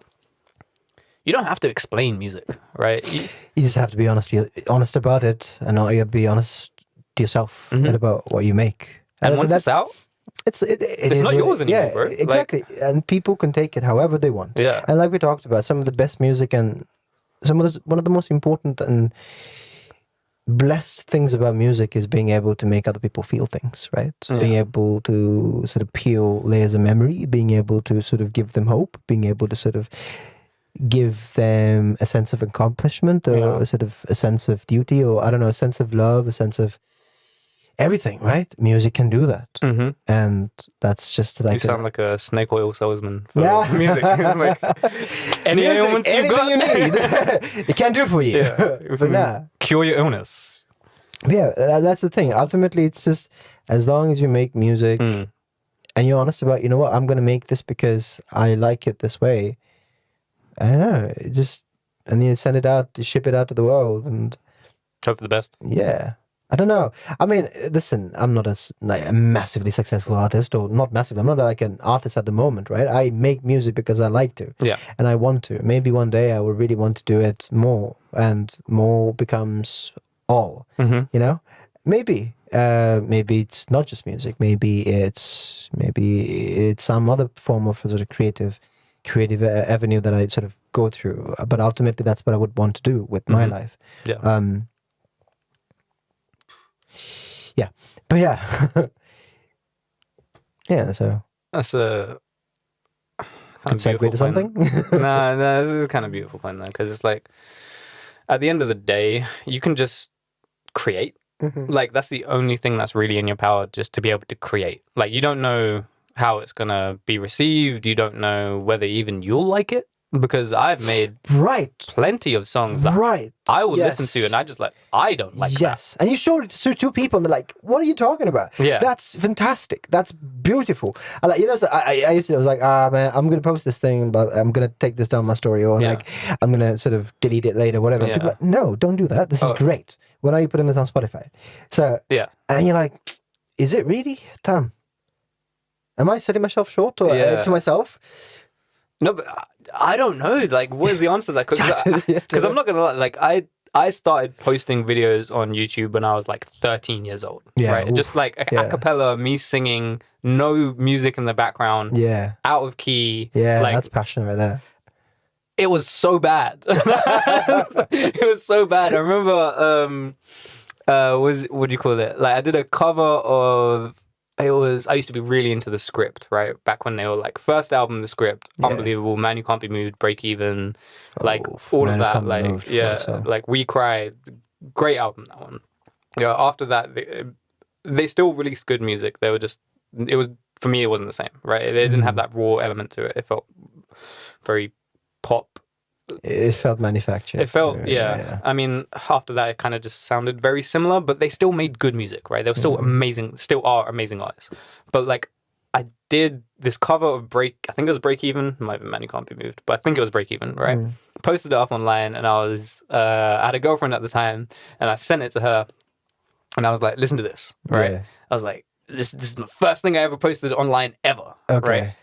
you don't have to explain music, right? You just have to be honest about it, and not be honest to yourself about what you make. And once it's out, it's not yours anymore, bro. Exactly. Like, and people can take it however they want. Yeah. And like we talked about, some of the best music and one of the most important and blessed things about music is being able to make other people feel things, right? Yeah. Being able to sort of peel layers of memory, being able to sort of give them hope, being able to sort of give them a sense of accomplishment, or a sort of a sense of duty, or I don't know, a sense of love, a sense of everything, right? Music can do that. And that's just like... You sound like a snake oil salesman for music. It's like, anything you need, it can do for you. Yeah. But cure your illness. Yeah, that's the thing. Ultimately, it's just, as long as you make music and you're honest about, you know what, I'm going to make this because I like it this way. I don't know, and you send it out, you ship it out to the world, and hope for the best. Yeah. I don't know. I mean, listen, I'm not a massively successful artist, or not massive. I'm not like an artist at the moment, right? I make music because I like to. Yeah. And I want to. Maybe one day I will really want to do it more, and more becomes all, you know? Maybe. Maybe it's not just music. Maybe it's some other form of sort of creative avenue that I sort of go through. But ultimately, that's what I would want to do with my life. Yeah. Yeah, but yeah, yeah. So that's a good segue to something. No, this is a kind of beautiful point though, because it's like at the end of the day, you can just create. Like that's the only thing that's really in your power, just to be able to create. Like you don't know how it's gonna be received. You don't know whether even you'll like it. Because I've made plenty of songs that I will listen to, and I just like, I don't like that. And you showed it to two people, and they're like, "What are you talking about? Yeah, that's fantastic. That's beautiful." I like, you know, so I used to, I was like, man, I'm gonna post this thing, but I'm gonna take this down my story, or like, I'm gonna sort of delete it later, whatever. People are like, no, don't do that. This is great. When are you putting this on Spotify? So and you're like, is it really? Damn. Am I selling myself short, or to myself? No, but I don't know. Like, what is the answer to that? Because I'm not gonna lie. Like, I started posting videos on YouTube when I was like 13 years old. Yeah, right. Just like a cappella, me singing, no music in the background. Yeah, out of key. Yeah, like, that's passion right there. It was so bad. It was so bad. I remember, what do you call it? Like, I did a cover of. I used to be really into The Script, right? Back when they were like, first album, The Script, unbelievable, Man You Can't Be Moved, Break Even, like all of that, like, like We Cry, great album, that one. Yeah, after that, they still released good music. They were just, for me, it wasn't the same, right? They didn't have that raw element to it. It felt very pop. It felt manufactured. It felt, I mean, after that, it kind of just sounded very similar, but they still made good music, right? They were still amazing, still are amazing artists. But like, I did this cover of I think it was Break Even, it might have been Man You Can't Be Moved, but I think it was Break Even, right? Posted it up online, and I had a girlfriend at the time, and I sent it to her, and I was like, listen to this, right? Yeah. I was like, this is the first thing I ever posted online ever, right?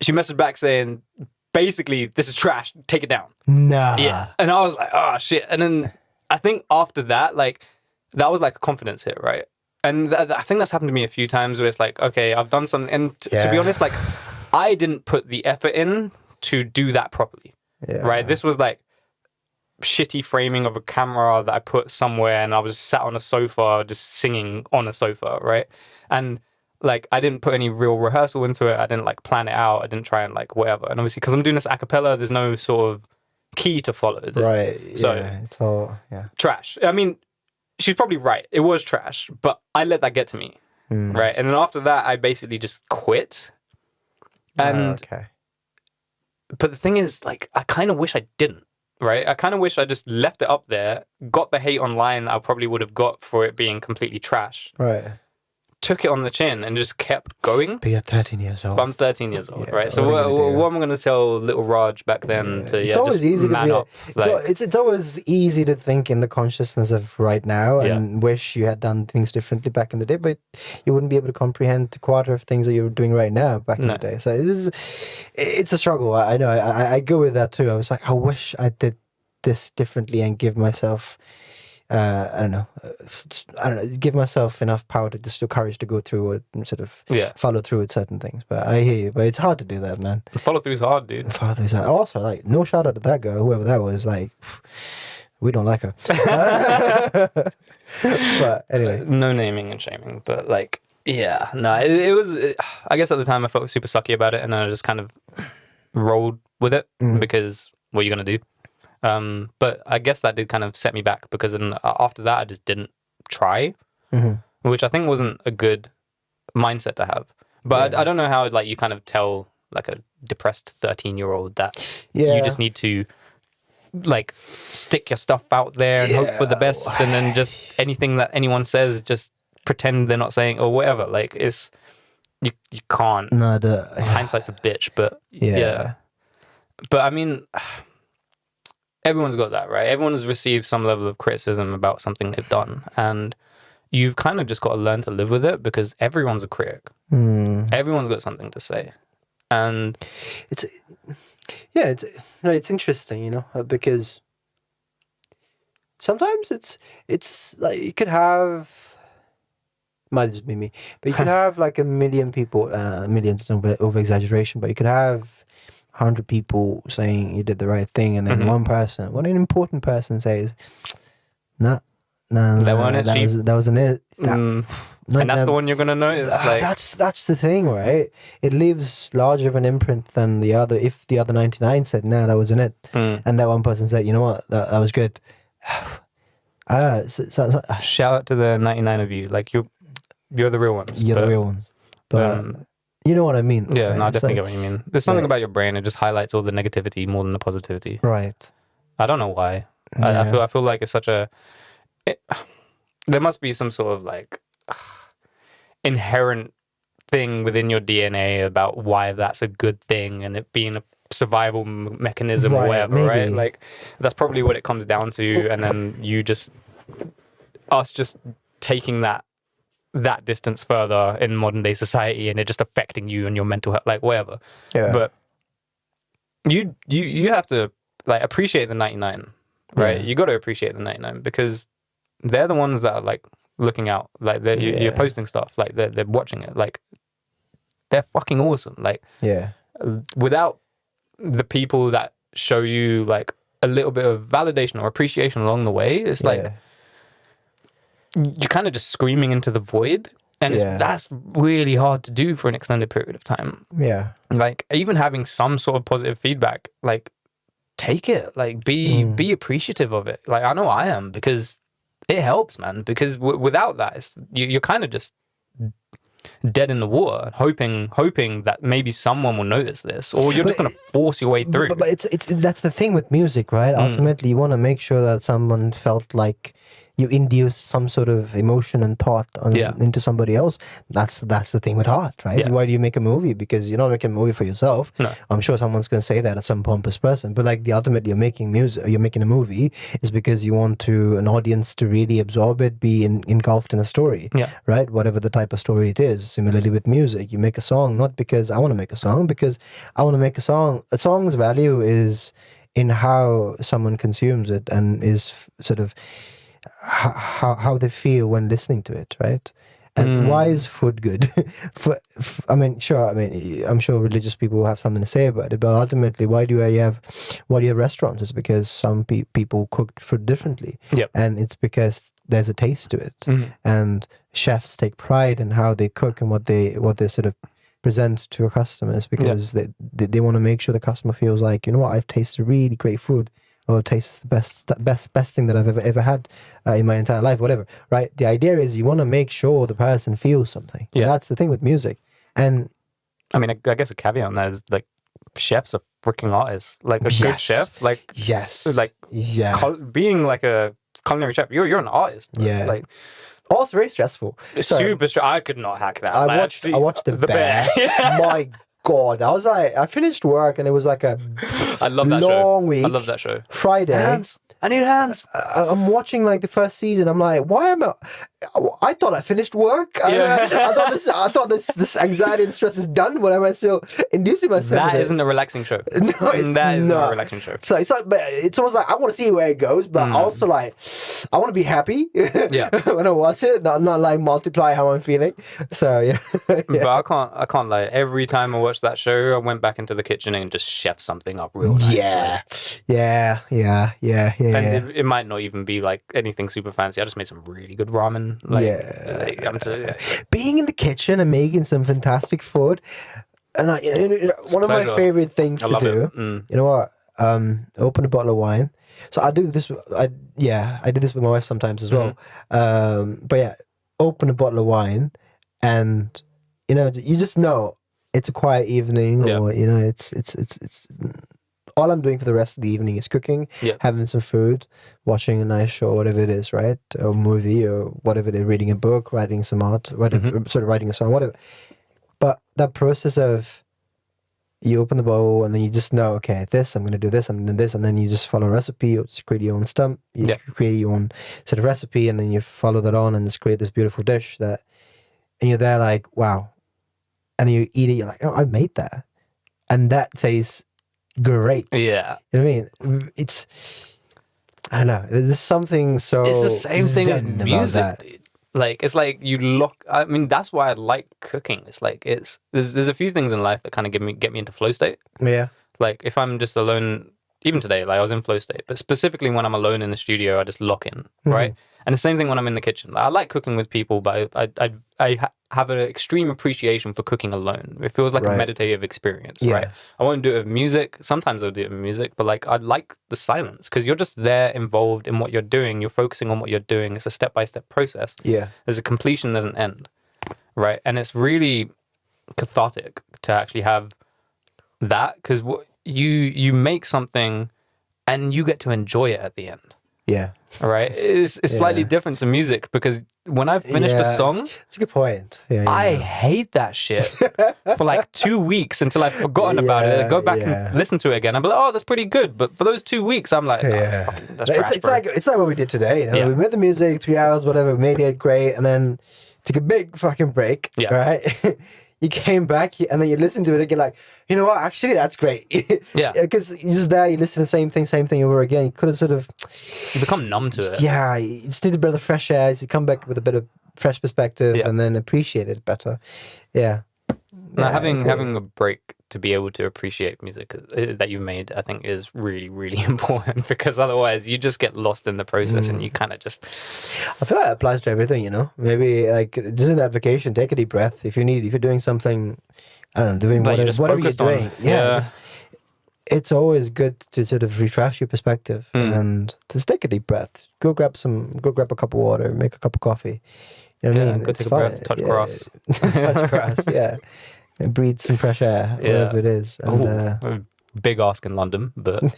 She messaged back saying, basically, this is trash. Take it down. Nah. Yeah. And I was like, oh, shit. And then I think after that, like, that was like a confidence hit, right? And I think that's happened to me a few times where it's like, okay, I've done something. And to be honest, like, I didn't put the effort in to do that properly, right? This was like shitty framing of a camera that I put somewhere, and I was sat on a sofa just singing on a sofa, right? And like, I didn't put any real rehearsal into it. I didn't like plan it out. I didn't try and like whatever. And obviously, because I'm doing this a cappella, there's no sort of key to follow. So it's all trash. I mean, she's probably right. It was trash, but I let that get to me. right? And then after that, I basically just quit. And okay. but the thing is, like, I kind of wish I didn't, right? I kind of wish I just left it up there, got the hate online I probably would have got for it being completely trash, Right. took it on the chin and just kept going. But you're 13 years old. But I'm 13 years old, Yeah, right? So what are you gonna do? what am I going to tell little Raj back then to It's always just easy to man be. up? Like, It's always easy to think in the consciousness of right now and wish you had done things differently back in the day, but you wouldn't be able to comprehend a quarter of things that you're doing right now back in the day. So it's a struggle. I know. I go with that too. I was like, I wish I did this differently and give myself. I don't know, give myself enough power to just the courage to go through it and sort of follow through with certain things. But I hear you, but it's hard to do that, man. Follow through's hard, dude. Follow through's hard. Also, like, no shout out to that girl, whoever that was. Like, we don't like her. But anyway, no naming and shaming, but like, yeah, no, it was. I guess at the time I felt super sucky about it, and then I just kind of rolled with it because what are you gonna do? But I guess that did kind of set me back because then after that I just didn't try, which I think wasn't a good mindset to have. But I don't know how like you kind of tell like a depressed 13-year-old that you just need to like stick your stuff out there and hope for the best, and then just anything that anyone says, just pretend they're not saying or whatever. Like it's you can't. No, hindsight's a bitch, but yeah. But I mean. Everyone's got that, right? Everyone has received some level of criticism about something they've done, and you've kind of just got to learn to live with it because everyone's a critic. Everyone's got something to say, and it's interesting, you know, because sometimes it's like you could have, might just be me, but you could have like a million people, millions over exaggeration, but you could have 100 people saying you did the right thing, and then one person, what an important person says, that wasn't it. And that's the one you're gonna notice. Like that's the thing, right? It leaves larger of an imprint than the other. If the other 99 said, "No, that wasn't it," and that one person said, "You know what, that was good." I don't know. Shout out to the 99 of you. Like you're the real ones. You're the real ones, but. You know what I mean? Yeah, right? no, I definitely get what you mean. There's something about your brain; it just highlights all the negativity more than the positivity. Right. I don't know why. Yeah. I feel like it's such a. There must be some sort of like inherent thing within your DNA about why that's a good thing, and it being a survival mechanism or whatever, maybe. right? Like that's probably what it comes down to, and then us just taking that distance further in modern day society, and it just affecting you and your mental health, like whatever. Yeah. But you have to like appreciate the 99, right? Yeah. You got to appreciate the 99 because they're the ones that are like looking out, like you're posting stuff, like they're watching it, like they're fucking awesome. Like without the people that show you like a little bit of validation or appreciation along the way, it's like you're kind of just screaming into the void, and that's really hard to do for an extended period of time. Yeah, like even having some sort of positive feedback, like take it, like be appreciative of it. Like I know I am, because it helps, man. Because without that, you're kind of just dead in the water, hoping that maybe someone will notice this, or you're just gonna force your way through. But it's that's the thing with music, right? Ultimately, you want to make sure that someone felt like you induce some sort of emotion and thought into somebody else. That's the thing with art, right? Why do you make a movie? Because you're not making a movie for yourself. No. I'm sure someone's going to say that at some pompous person, but like ultimately you're making music, you're making a movie is because you want an audience to really absorb it, be engulfed in a story, right? Whatever the type of story it is. Similarly with music, you make a song not because I want to make a song, because I want to make a song. A song's value is in how someone consumes it, and is sort of how they feel when listening to it, right? And why is food good? I'm sure religious people will have something to say about it, but ultimately, why do you have restaurants? It's because some people cook food differently, and it's because there's a taste to it, and chefs take pride in how they cook and what they sort of present to customers, because they want to make sure the customer feels like, you know what, I've tasted really great food or tastes the best thing that I've ever had in my entire life, whatever, right? The idea is you want to make sure the person feels something. And Yeah. that's the thing with music. And I mean, I guess a caveat on that is like chefs are freaking artists. Like a good Yes. chef, like yes, like yeah, being like a culinary chef, you're an artist. Bro. Yeah. Like also very stressful. Sorry. super. I could not hack that. I Like, watched actually, I watched the bear. Yeah. My God, I was like, I finished work and it was like a I love that long show. week. I love that show. Friday. Hands. I need hands. I'm watching like the first season. I'm like, why am I thought I finished work. Yeah. I thought this anxiety and stress is done. But am I still inducing myself? That with isn't it? a relaxing show. No, it's That is not not a relaxing show. So it's like, but it's almost like I want to see where it goes, but also like I want to be happy. Yeah. When I watch it, not like multiply how I'm feeling. So yeah. But I can't lie. Every time I watched that show, I went back into the kitchen and just chef something up real nice. Yeah. And it might not even be like anything super fancy. I just made some really good ramen. Like, Being in the kitchen and making some fantastic food, and one of my pleasure. favorite things I to love do. it. You know what? Open a bottle of wine. So I do this. I do this with my wife sometimes as well. But yeah, open a bottle of wine, and you just know it's a quiet evening, or it's all I'm doing for the rest of the evening is cooking, having some food, watching a nice show, whatever it is, right? Or movie, or whatever it is, reading a book, writing some art, writing a song, whatever. But that process of you open the bowl and then you just know, okay, I'm going to do this, I'm going to do this, and then you just follow a recipe, or just create your own stump, you create your own sort of recipe, and then you follow that on and just create this beautiful dish and you're there like, wow. And then you eat it, you're like, oh, I made that. And that tastes great. Yeah. You know what I mean? I don't know. There's something so It's the same thing as zen about music, that. dude. Like it's like I mean, that's why I like cooking. It's like there's a few things in life that kind of get me into flow state. Yeah. Like if I'm just alone, even today, like I was in flow state, but specifically when I'm alone in the studio, I just lock in, right? And the same thing when I'm in the kitchen. Like, I like cooking with people, but I have an extreme appreciation for cooking alone. It feels like a meditative experience, right? I won't do it with music. Sometimes I'll do it with music, but like I like the silence because you're just there involved in what you're doing. You're focusing on what you're doing. It's a step-by-step process. Yeah. There's a completion, there's an end, right? And it's really cathartic to actually have that because you make something and you get to enjoy it at the end. Yeah. All right. It's slightly different to music because when I've finished a song, it's a good point. Yeah, I hate that shit for like 2 weeks until I've forgotten about it. I go back and listen to it again. I'm like, oh, that's pretty good. But for those 2 weeks, I'm like, that's trash, it's like what we did today. We made the music 3 hours, whatever. We made it great, and then took a big fucking break. Yeah. Right. You came back and then you listen to it and you're like, you know what? Actually, that's great. Yeah. Because you're just there, you listen to the same thing over again. You could have sort of... You become numb to it. Yeah. You just need a bit of fresh air. So you come back with a bit of fresh perspective and then appreciate it better. Yeah. Now, having a break to be able to appreciate music that you've made, I think is really, really important because otherwise you just get lost in the process and you kind of just... I feel like it applies to everything, Maybe like just an application, take a deep breath. If you're doing something, I don't know, doing whatever you're doing. It's always good to sort of refresh your perspective and just take a deep breath. Go grab a cup of water, make a cup of coffee. You know what I mean? Go take a breath, touch grass. Touch grass, and breathe some fresh air, whatever it is. And, big ask in London, but we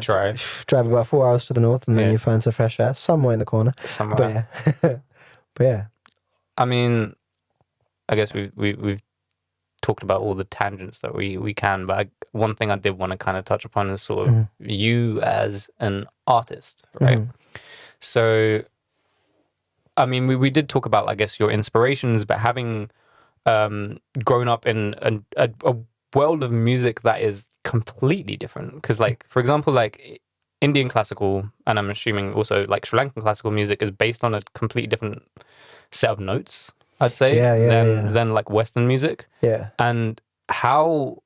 try. Drive about 4 hours to the north, and then you find some fresh air somewhere in the corner. Somewhere. But yeah. I mean, I guess we've talked about all the tangents that we can, but one thing I did want to kind of touch upon is sort of you as an artist, right? So, I mean, we did talk about, I guess, your inspirations, but having grown up in a world of music that is completely different. Because, like, for example, like Indian classical, and I'm assuming also like Sri Lankan classical music is based on a completely different set of notes, I'd say, than like Western music. Yeah. And how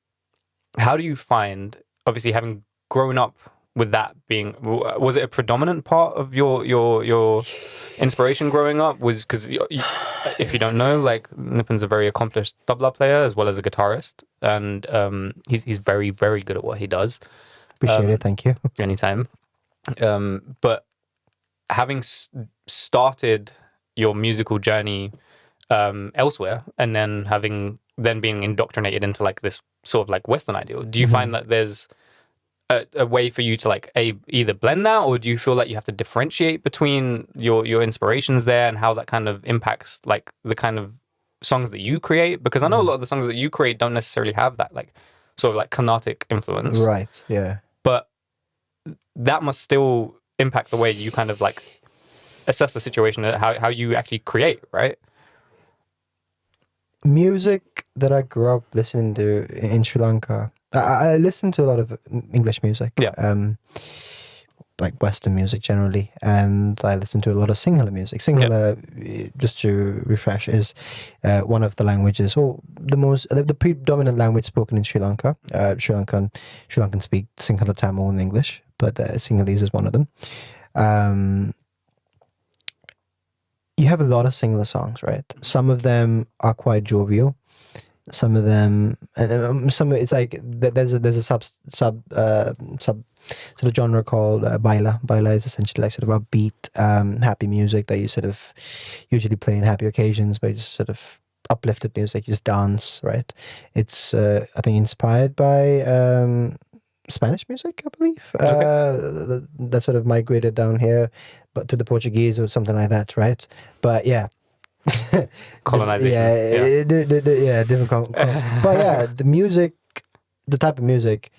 do you find, obviously having grown up with that being, was it a predominant part of your inspiration growing up? Was because if you don't know, like Nipun's a very accomplished tabla player as well as a guitarist, and he's very, very good at what he does. Appreciate it. Thank you. anytime. But having started your musical journey elsewhere, and then being indoctrinated into like this sort of like Western ideal, do you find that there's a way for you to like either blend that, or do you feel like you have to differentiate between your inspirations there and how that kind of impacts like the kind of songs that you create? Because I know a lot of the songs that you create don't necessarily have that like sort of like Carnatic influence, Right. Yeah. but that must still impact the way you kind of like assess the situation, how you actually create, right? Music that I grew up listening to in Sri Lanka. I listen to a lot of English music. Yeah. Like Western music generally, and I listen to a lot of Sinhala music. Sinhala, just to refresh, is one of the languages, or the predominant language spoken in Sri Lanka. Sri Lankan speak Sinhala, Tamil, and English, but Sinhalese is one of them. You have a lot of Sinhala songs, right? Some of them are quite jovial. Some of them, it's like there's a sub sort of genre called baila. Baila is essentially like sort of upbeat, happy music that you sort of usually play in happy occasions, but it's sort of uplifted music. You just dance, right? It's I think inspired by Spanish music, I believe. That sort of migrated down here, but to the Portuguese or something like that, right? But yeah. Colonization. Different. But yeah, the music, the type of music,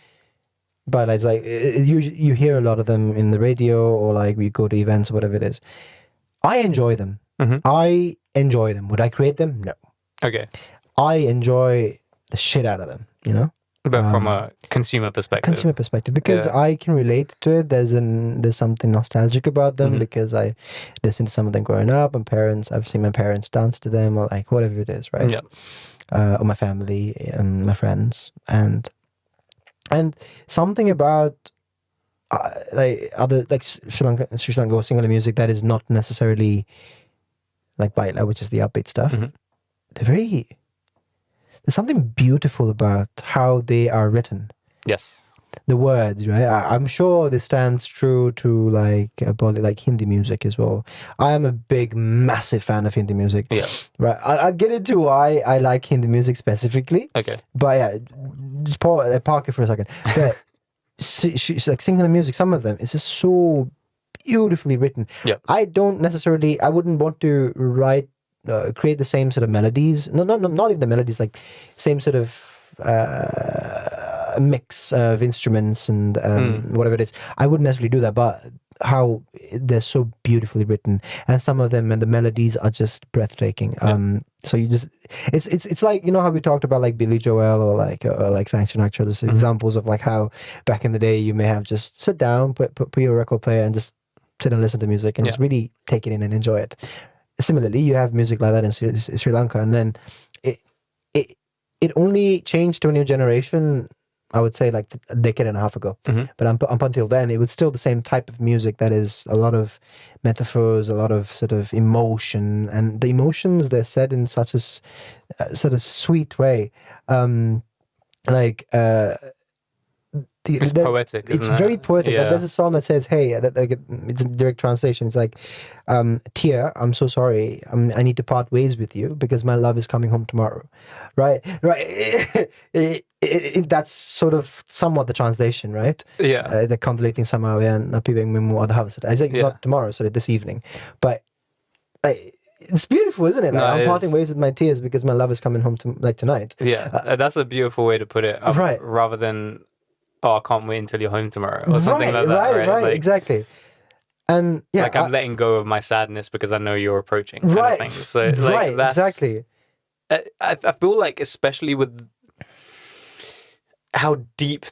but it's like you hear a lot of them in the radio, or like we go to events or whatever it is. I enjoy them. I enjoy them. Would I create them? No. Okay. I enjoy the shit out of them, you know? But from a consumer perspective. Because I can relate to it. There's something nostalgic about them, because I listened to some of them growing up, and I've seen my parents dance to them, or like whatever it is, right? Yeah. Or my family and my friends, and something about like other like Sri Lanka or Sinhala music that is not necessarily like baila, which is the upbeat stuff. There's something beautiful about how they are written. Yes. The words, right? I'm sure this stands true to like Hindi music as well. I am a massive fan of Hindi music. Yeah. Right. I'll get into why I like Hindi music specifically. Okay. But yeah, just park it for a second. But she's like singing the music. Some of them, it's just so beautifully written. Yeah. I wouldn't want to create the same sort of melodies. Not even the melodies, like same sort of mix of instruments and whatever it is. I wouldn't necessarily do that, but how they're so beautifully written, and some of them and the melodies are just breathtaking. So you just it's like, you know how we talked about like Billy Joel or like Frank Sinatra. There's examples of like how back in the day you may have just sit down, put your record player and just sit and listen to music and just really take it in and enjoy it. Similarly, you have music like that in Sri Lanka, and then it only changed to a new generation, I would say, like a decade and a half ago. But up until then, it was still the same type of music that is a lot of metaphors, a lot of sort of emotion, and the emotions they're said in such a sort of sweet way, it's poetic. It's very poetic. Yeah. There's a song that says, "Hey," it's a direct translation. It's like, "Tia, I'm so sorry. I need to part ways with you because my love is coming home tomorrow." Right. That's sort of somewhat the translation, right? Yeah. The contemplating somehow and I say not tomorrow, sorry, this evening, but it's beautiful, isn't it? Like, I'm parting ways with my tears because my love is coming home tonight. Yeah, that's a beautiful way to put it. Right. Rather than, I can't wait until you're home tomorrow, or something like that. Right, like, exactly. And yeah, like I'm letting go of my sadness because I know you're approaching. Kind right. of thing. So like that's exactly. I feel like, especially with how deep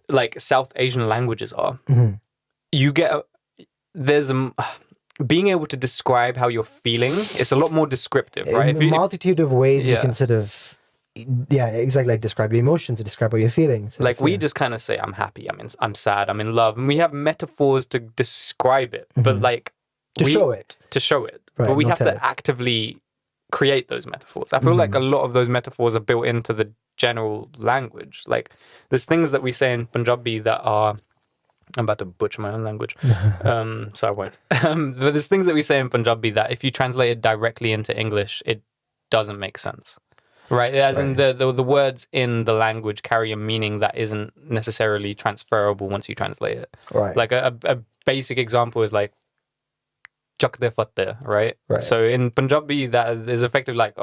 like South Asian languages are, you get there's being able to describe how you're feeling. It's a lot more descriptive, right? A multitude of ways you can sort of. Yeah, exactly. Like describe your emotions, to describe what you're feeling. Like we just kind of say, I'm happy, I'm sad, I'm in love, and we have metaphors to describe it, but like to show it, right, but we have to actively create those metaphors. I feel like a lot of those metaphors are built into the general language. Like there's things that we say in Punjabi that are I'm about to butcher my own language, so I won't. But there's things that we say in Punjabi that if you translate it directly into English, it doesn't make sense, right? As in the words in the language carry a meaning that isn't necessarily transferable once you translate it. Right. Like a basic example is like chak de fatte, right? Right. So in Punjabi, that is effectively like,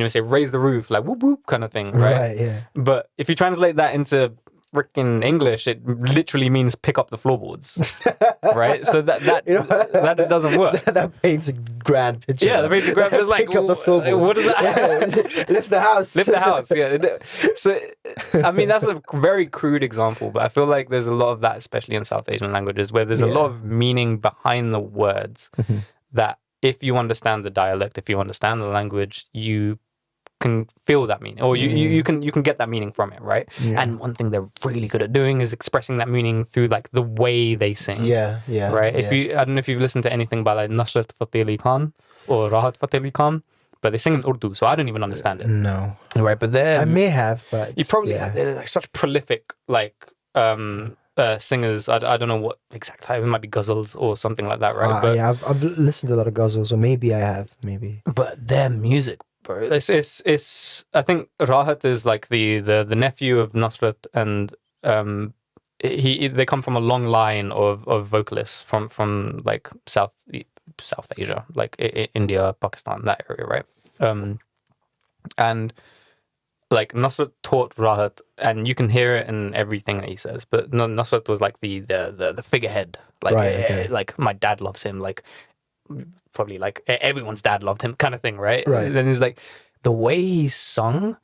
say raise the roof, like whoop whoop kind of thing, right? Right, yeah. But if you translate that into freaking English, it literally means pick up the floorboards, right? So that that just doesn't work. That paints a grand picture. Yeah, the basic graph is like, pick up the floorboards. what is that? Yeah, lift the house. Lift the house, yeah. So, I mean, that's a very crude example, but I feel like there's a lot of that, especially in South Asian languages, where there's a lot of meaning behind the words that if you understand the dialect, if you understand the language, you can feel that meaning, or you can get that meaning from it, right? Yeah. And one thing they're really good at doing is expressing that meaning through like the way they sing. Yeah, Right? Yeah. If you, I don't know if you've listened to anything by like Nusrat Fateh Ali Khan or Rahat Fateh Ali Khan, but they sing in Urdu, so I don't even understand it. No. Right? But they're I may have, but you probably they're like such prolific like singers. I don't know what exact type. It might be ghazals or something like that, right? But yeah, I've listened to a lot of ghazals, or maybe I have, maybe. But their music, bro, it's I think Rahat is like the nephew of Nusrat, and they come from a long line of vocalists from like South Asia, like India, Pakistan, that area, right? And like Nusrat taught Rahat, and you can hear it in everything that he says. But Nusrat was like the figurehead, like like my dad loves him, like probably like everyone's dad loved him, kind of thing, right? Right. Then he's like the way he sung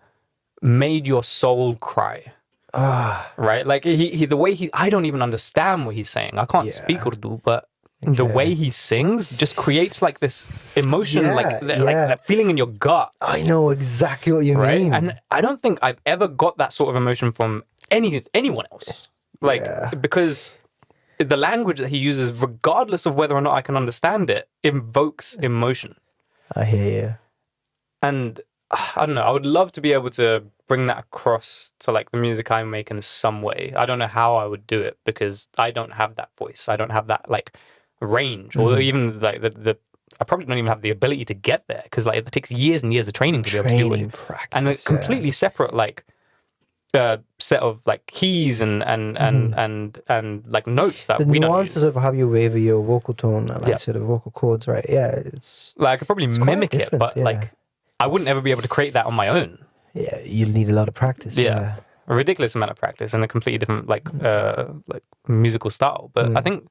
made your soul cry. Right? Like he the way I don't even understand what he's saying. I can't speak Urdu, but the way he sings just creates like this emotion, like that feeling in your gut. I know exactly what you mean. And I don't think I've ever got that sort of emotion from anyone else. Like because the language that he uses, regardless of whether or not I can understand it, invokes emotion. I hear you. And I don't know, I would love to be able to bring that across to like the music I make in some way. I don't know how I would do it because I don't have that voice. I don't have that like range, or even like the I probably don't even have the ability to get there because like it takes years and years of training to be able to do it. Practice, and a completely separate like set of like keys and like notes that the we don't nuances use. of how you waver your vocal tone and like sort of vocal chords, right? Yeah, it's like I could probably mimic it, but yeah. like I wouldn't ever be able to create that on my own. Yeah, you'll need a lot of practice. Yeah. A ridiculous amount of practice and a completely different like musical style. But I think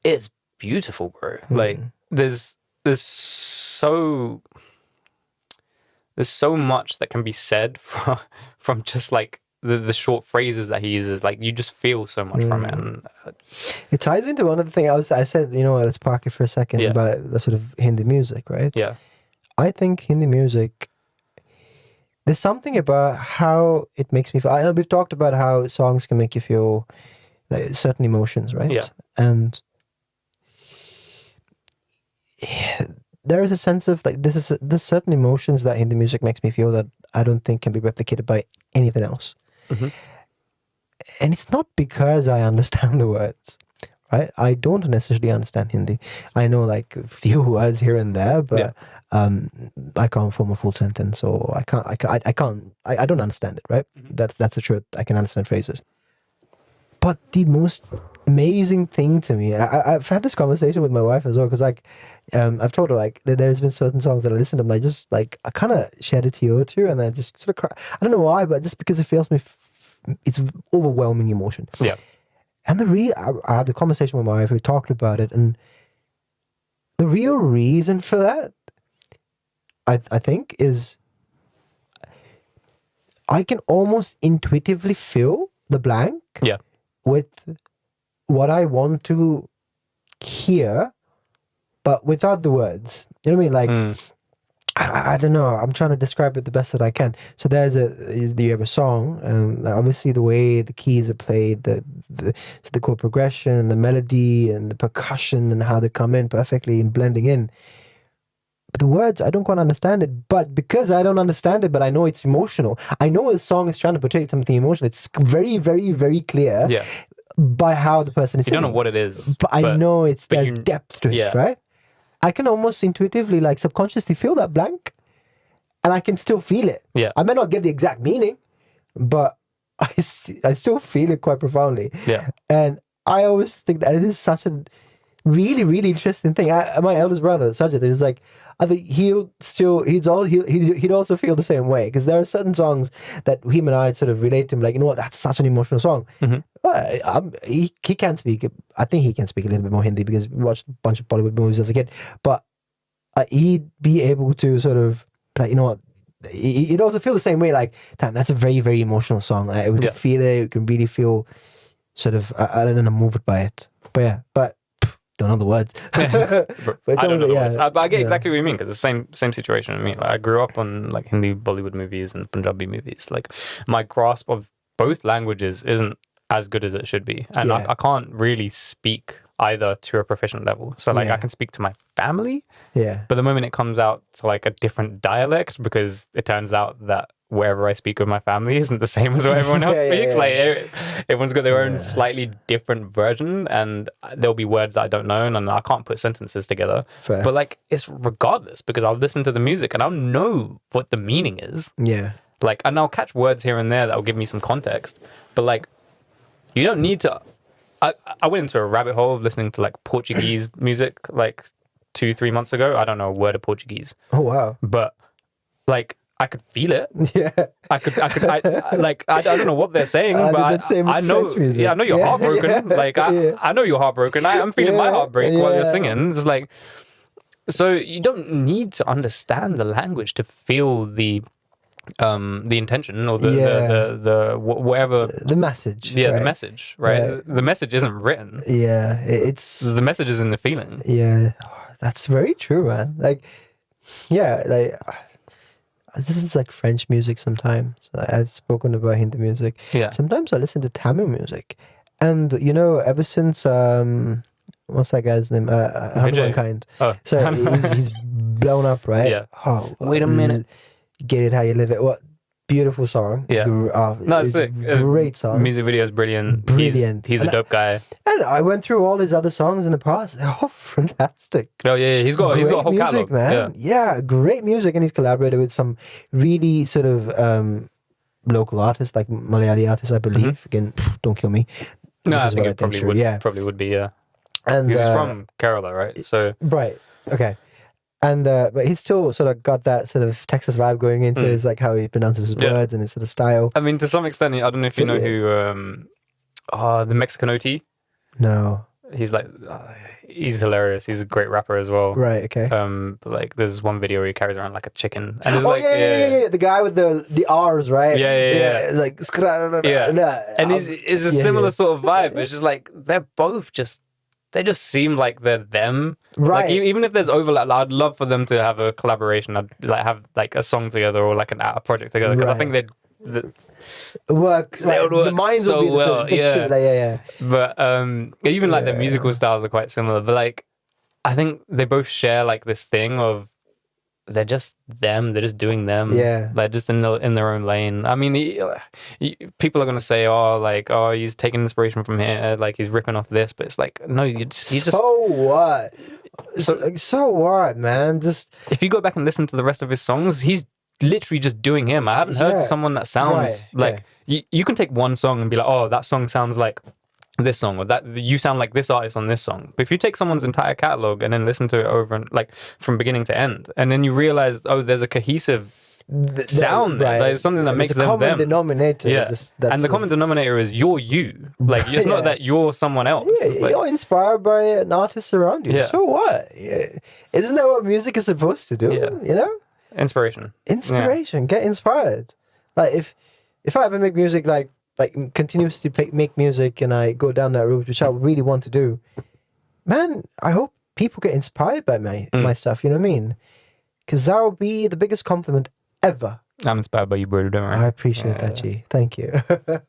it's beautiful, bro. Like there's so much that can be said from just like the short phrases that he uses. Like you just feel so much from it. And, it ties into one of the things I said, you know, let's park it for a second about the sort of Hindi music, right? Yeah. I think Hindi music, there's something about how it makes me feel. I know we've talked about how songs can make you feel like certain emotions, right? Yeah. And there is a sense of like there's certain emotions that Hindi music makes me feel that I don't think can be replicated by anything else. And it's not because I understand the words, right? I don't necessarily understand Hindi. I know like a few words here and there, but I can't form a full sentence, or I don't understand it, right? That's the truth. I can understand phrases. But the most amazing thing to me, I've had this conversation with my wife as well, because like I've told her like there's been certain songs that I listen to them, I just like I kind of shed a tear or two, and I just sort of cry. I don't know why, but just because it feels me, it's overwhelming emotion. Yeah. And I had the conversation with my wife. We talked about it, and the real reason for that, I think, is I can almost intuitively fill the blank. Yeah. With what I want to hear, but without the words. You know what I mean? Like, I don't know. I'm trying to describe it the best that I can. So you have a song, and obviously the way the keys are played, the chord progression, and the melody, and the percussion, and how they come in perfectly and blending in. But the words, I don't quite understand it. But because I don't understand it, but I know it's emotional. I know a song is trying to portray something emotional. It's very, very, very clear. Yeah. by how the person is You singing. don't know what it is, but I know there's you- depth to it, yeah. right? I can almost intuitively, like subconsciously feel that blank, and I can still feel it. Yeah. I may not get the exact meaning, but I still feel it quite profoundly. Yeah. And I always think that it is such a really, really interesting thing. My eldest brother, Sajid, is like, I think he'd also feel the same way, because there are certain songs that him and I sort of relate to him, like, you know what, that's such an emotional song. But he can speak. I think he can speak a little bit more Hindi because we watched a bunch of Bollywood movies as a kid. But he'd be able to sort of, like, you know what, he'd also feel the same way. Like, damn, that's a very, very emotional song. Like, we can feel it. We can really feel sort of, I don't know, moved by it. But yeah, don't know the words. But it's I don't know the yeah, words. But I get exactly what you mean, because the same situation with me. Like, I grew up on like Hindi Bollywood movies and Punjabi movies. Like, my grasp of both languages isn't as good as it should be, and I can't really speak either to a proficient level. So like I can speak to my family, but the moment it comes out to like a different dialect, because it turns out that wherever I speak with my family isn't the same as what everyone else speaks. Like everyone's got their own slightly different version, and there'll be words that I don't know, and I can't put sentences together. Fair. But like, it's regardless, because I'll listen to the music and I'll know what the meaning is. Yeah. Like, and I'll catch words here and there that'll give me some context. But like, you don't need to. I went into a rabbit hole of listening to like Portuguese music like 2-3 months ago. I don't know a word of Portuguese. Oh wow. But like, I could feel it. Yeah. I don't know what they're saying, but I know. French music. Yeah, I know you're heartbroken. Yeah. Like I know you're heartbroken. I'm feeling my heartbreak while you're singing. It's like, so you don't need to understand the language to feel the intention or the whatever the message. Yeah, right? the message, right? Right. The message isn't written. Yeah, it's The message is in the feeling. yeah. That's very true, man. Like, yeah, like. This is like French music sometimes. I've spoken about Hindi music. Yeah. Sometimes I listen to Tamil music. And, you know, ever since, what's that guy's name? Kind. Oh. So he's blown up, right? Yeah. Oh, Wait a minute. Get it how you live it. What beautiful song. Yeah. No, it's sick. Great song. Music video is brilliant. Brilliant. He's a dope guy. And I went through all his other songs in the past. They're all fantastic. Oh yeah, he's got a whole music, catalog, man. Yeah, great music, and he's collaborated with some really sort of local artists, like Malayali artists, I believe. Again, don't kill me. No, This I is think what it probably sure. would. Yeah, Probably would be. Yeah, and he's from Kerala, right? So right, okay. And but he's still sort of got that sort of Texas vibe going into his, like how he pronounces his words and his sort of style. I mean, to some extent, I don't know if you know who the Mexican OT. No. He's like, he's hilarious. He's a great rapper as well. Right. Okay. But like, there's one video where he carries around like a chicken, and it's Oh like, yeah. The guy with the R's, right? Yeah. It's like and it's a similar sort of vibe. It's just like they're both they just seem like they're them. Right. Like even if there's overlap, I'd love for them to have a collaboration. I'd like have like a song together or like a project together, because I think they'd work. Like, would work the minds so will be well. yeah. But even like their musical styles are quite similar. But like, I think they both share like this thing of they're just them. They're just doing them. Yeah. They're just in their own lane. I mean, people are gonna say, oh, he's taking inspiration from here. Like he's ripping off this. But it's like, no, you just. So what? So what, man? Just if you go back and listen to the rest of his songs, he's literally just doing him. I haven't heard someone that sounds like you can take one song and be like, oh, that song sounds like this song, or that you sound like this artist on this song. But if you take someone's entire catalog and then listen to it over and like from beginning to end, and then you realize, oh, there's a cohesive sound, like something that makes them common denominator. Yeah, and the common denominator is you're you. Like it's not that you're someone else. Yeah, you're inspired by an artist around you. Yeah. So what? Yeah. Isn't that what music is supposed to do? Yeah. You know, inspiration. Get inspired. Like if I ever make music, like continuously make music, and I go down that route, which I really want to do, man, I hope people get inspired by my stuff. You know what I mean? Because that will be the biggest compliment ever. I'm inspired by you, bro. Don't worry. I appreciate that, G. Thank you. But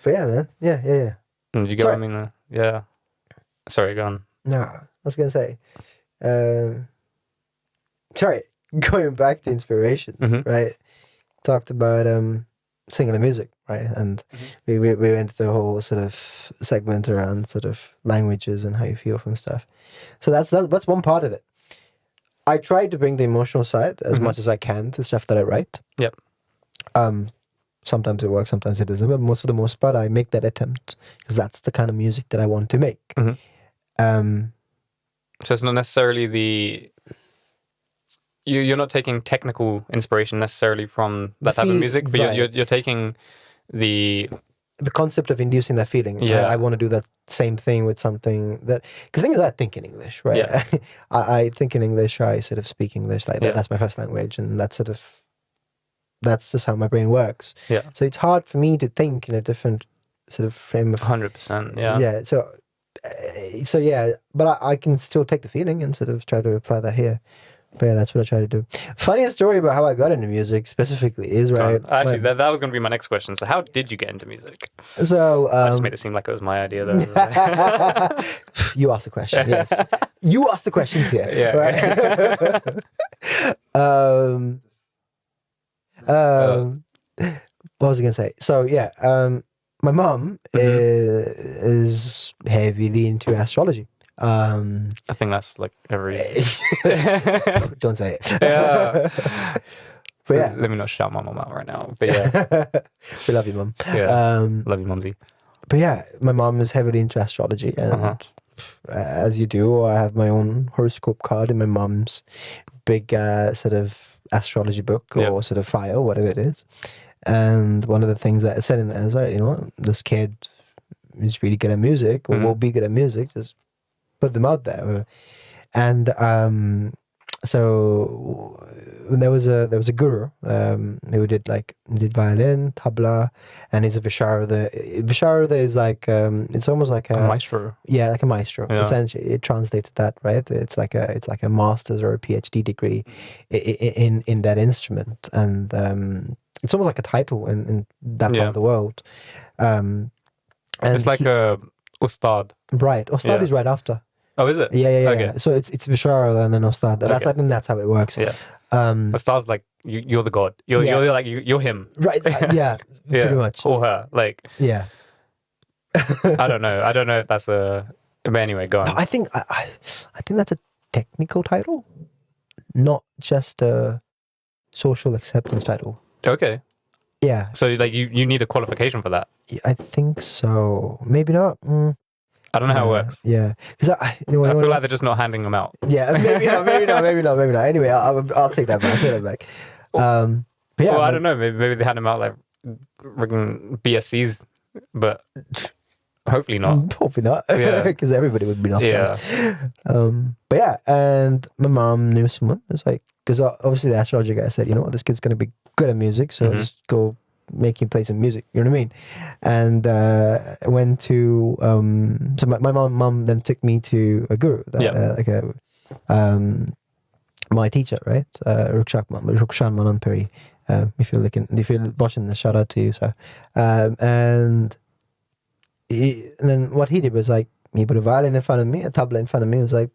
yeah, man. Yeah. Did you get what I mean? Yeah. Sorry, go on. No, I was gonna say. Sorry, going back to inspirations, right? Talked about singing the music, right? And we went to a whole sort of segment around sort of languages and how you feel from stuff. So that's one part of it. I try to bring the emotional side as much as I can to stuff that I write. Yep. Sometimes it works, sometimes it doesn't. But for the most part, I make that attempt because that's the kind of music that I want to make. So it's not necessarily you're not taking technical inspiration necessarily from that type of music, but right. you're taking the concept of inducing that feeling. Yeah. I want to do that same thing with something that, because the thing is, I think in English, right? Yeah. I think in English, I sort of speak English like that. That's my first language, and that's just how my brain works. Yeah. So it's hard for me to think in a different sort of frame of 100%. Yeah. Yeah. So yeah, but I can still take the feeling and sort of try to apply that here. But yeah, that's what I try to do. Funniest story about how I got into music specifically is, right? Actually, that was going to be my next question. So how did you get into music? So I just made it seem like it was my idea, though. You asked the question, yes. You asked the questions here. Yeah. Right? What was I going to say? So yeah, my mom is heavily into astrology. I think that's like every. Don't say it. Yeah. But yeah, let me not shout my mom out right now. But yeah, we love you, mom. Yeah, love you, mumsy. But yeah, my mom is heavily into astrology, and as you do, I have my own horoscope card in my mom's big sort of astrology book or sort of file, whatever it is. And one of the things that it said in there is, like, this kid is really good at music, or will be good at music. Just put them out there. And so there was a guru who did violin, tabla, and he's a visharda. Visharda is like it's almost like a maestro. Yeah, like a maestro. Yeah. Essentially, it translates to that, right? It's like a master's or a PhD degree in that instrument, and it's almost like a title in that part of the world. And it's like a ustad. Right, ustad is right after. Oh, is it? Yeah. Okay. So it's Visharda and then Ustad. I think that's how it works. Yeah. Ustad's like you're the god. You're him. Right. Yeah. Pretty much. Or her. Like. Yeah. I don't know if that's a. But anyway, go on. I think that's a technical title, not just a social acceptance title. Okay. Yeah. So like you need a qualification for that. I think so. Maybe not. I don't know how it works. Yeah, because I feel like they're just not handing them out. Yeah, maybe not. Anyway, I'll take that back. I'll take that back. But yeah, well, I don't know. Maybe they hand them out like freaking BSCs, but hopefully not. Hopefully not. Yeah, because everybody would be not. Yeah. But yeah, and my mom knew someone. It's like, because obviously the astrologer guy said, this kid's going to be good at music, so just go make him play some music, you know what I mean? And I went to so my mom then took me to a guru, my teacher, right? Rukshan Mananpuri. If you're watching this, shout out to you, sir. And then what he did was like, he put a violin in front of me, a tabla in front of me. He was like,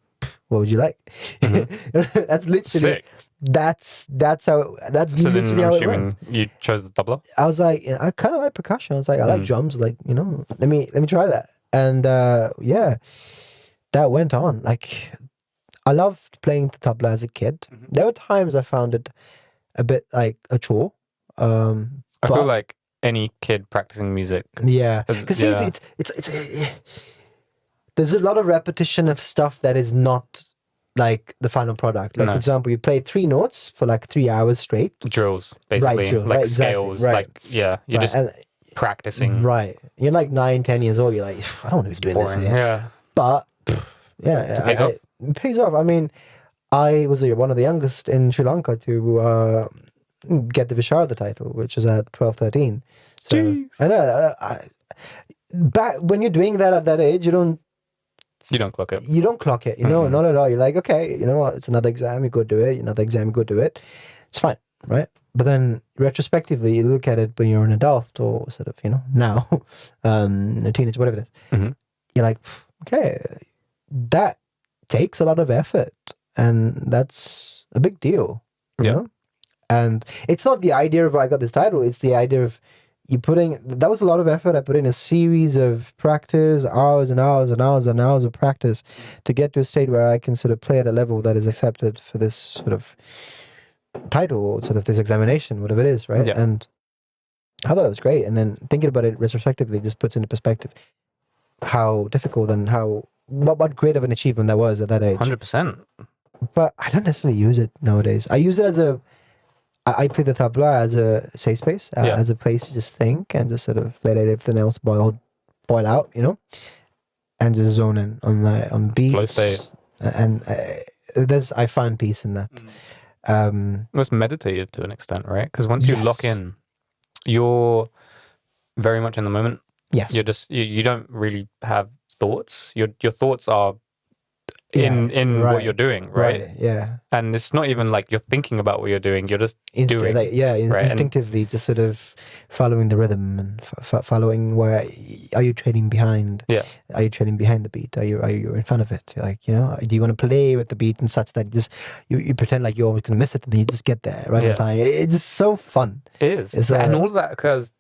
what would you like? That's literally sick. That's how so literally then how I'm it assuming went. you chose the tabla. I was like, I kind of like percussion. I was like, I like drums. Like, let me try that. And yeah, that went on. Like, I loved playing the tabla as a kid. There were times I found it a bit like a chore. I feel like any kid practicing music. Yeah, because it's there's a lot of repetition of stuff that is not like the final product. Like, for example, you play 3 notes for like 3 hours straight. Drills, basically. Right, drills, like right, scales. exactly, right. Like, you're just practicing. Right. You're like 9-10 years old. You're like, I don't want to be doing this. Yeah. But yeah, it pays off. I mean, I was one of the youngest in Sri Lanka to get the Visharda title, which is at 12-13. So jeez. I know. Back when you're doing that at that age, you don't clock it. You don't clock it, not at all. You're like, okay, you know what? It's another exam. You go do it. Another exam. You go do it. It's fine, right? But then retrospectively, you look at it when you're an adult or sort of, now, a teenager, whatever it is. You're like, okay, that takes a lot of effort, and that's a big deal. You know? And it's not the idea of I got this title, it's the idea of that was a lot of effort. I put in a series of practice, hours and hours and hours and hours of practice to get to a state where I can sort of play at a level that is accepted for this sort of title or sort of this examination, whatever it is, right? Yeah. And I thought it was great. And then thinking about it retrospectively just puts into perspective how difficult and what great of an achievement that was at that age. 100%. But I don't necessarily use it nowadays. I use it as I play the tabla as a safe space, as a place to just think and just sort of let everything else boil out, you know, and just zone in on beats. Flow state. And I find peace in that. It's meditative to an extent, right? Because once you lock in, you're very much in the moment. Yes. You're just you don't really have thoughts. Your thoughts are in what you're doing, right? Yeah. And it's not even like you're thinking about what you're doing. You're just doing. Right? Instinctively, just sort of following the rhythm and following where are you trading behind? Yeah. Are you trading behind the beat? Are you in front of it? Like, you know, do you want to play with the beat and such that just you pretend like you're always gonna miss it and then you just get there right on time. It's just so fun. It is, and all of that occurs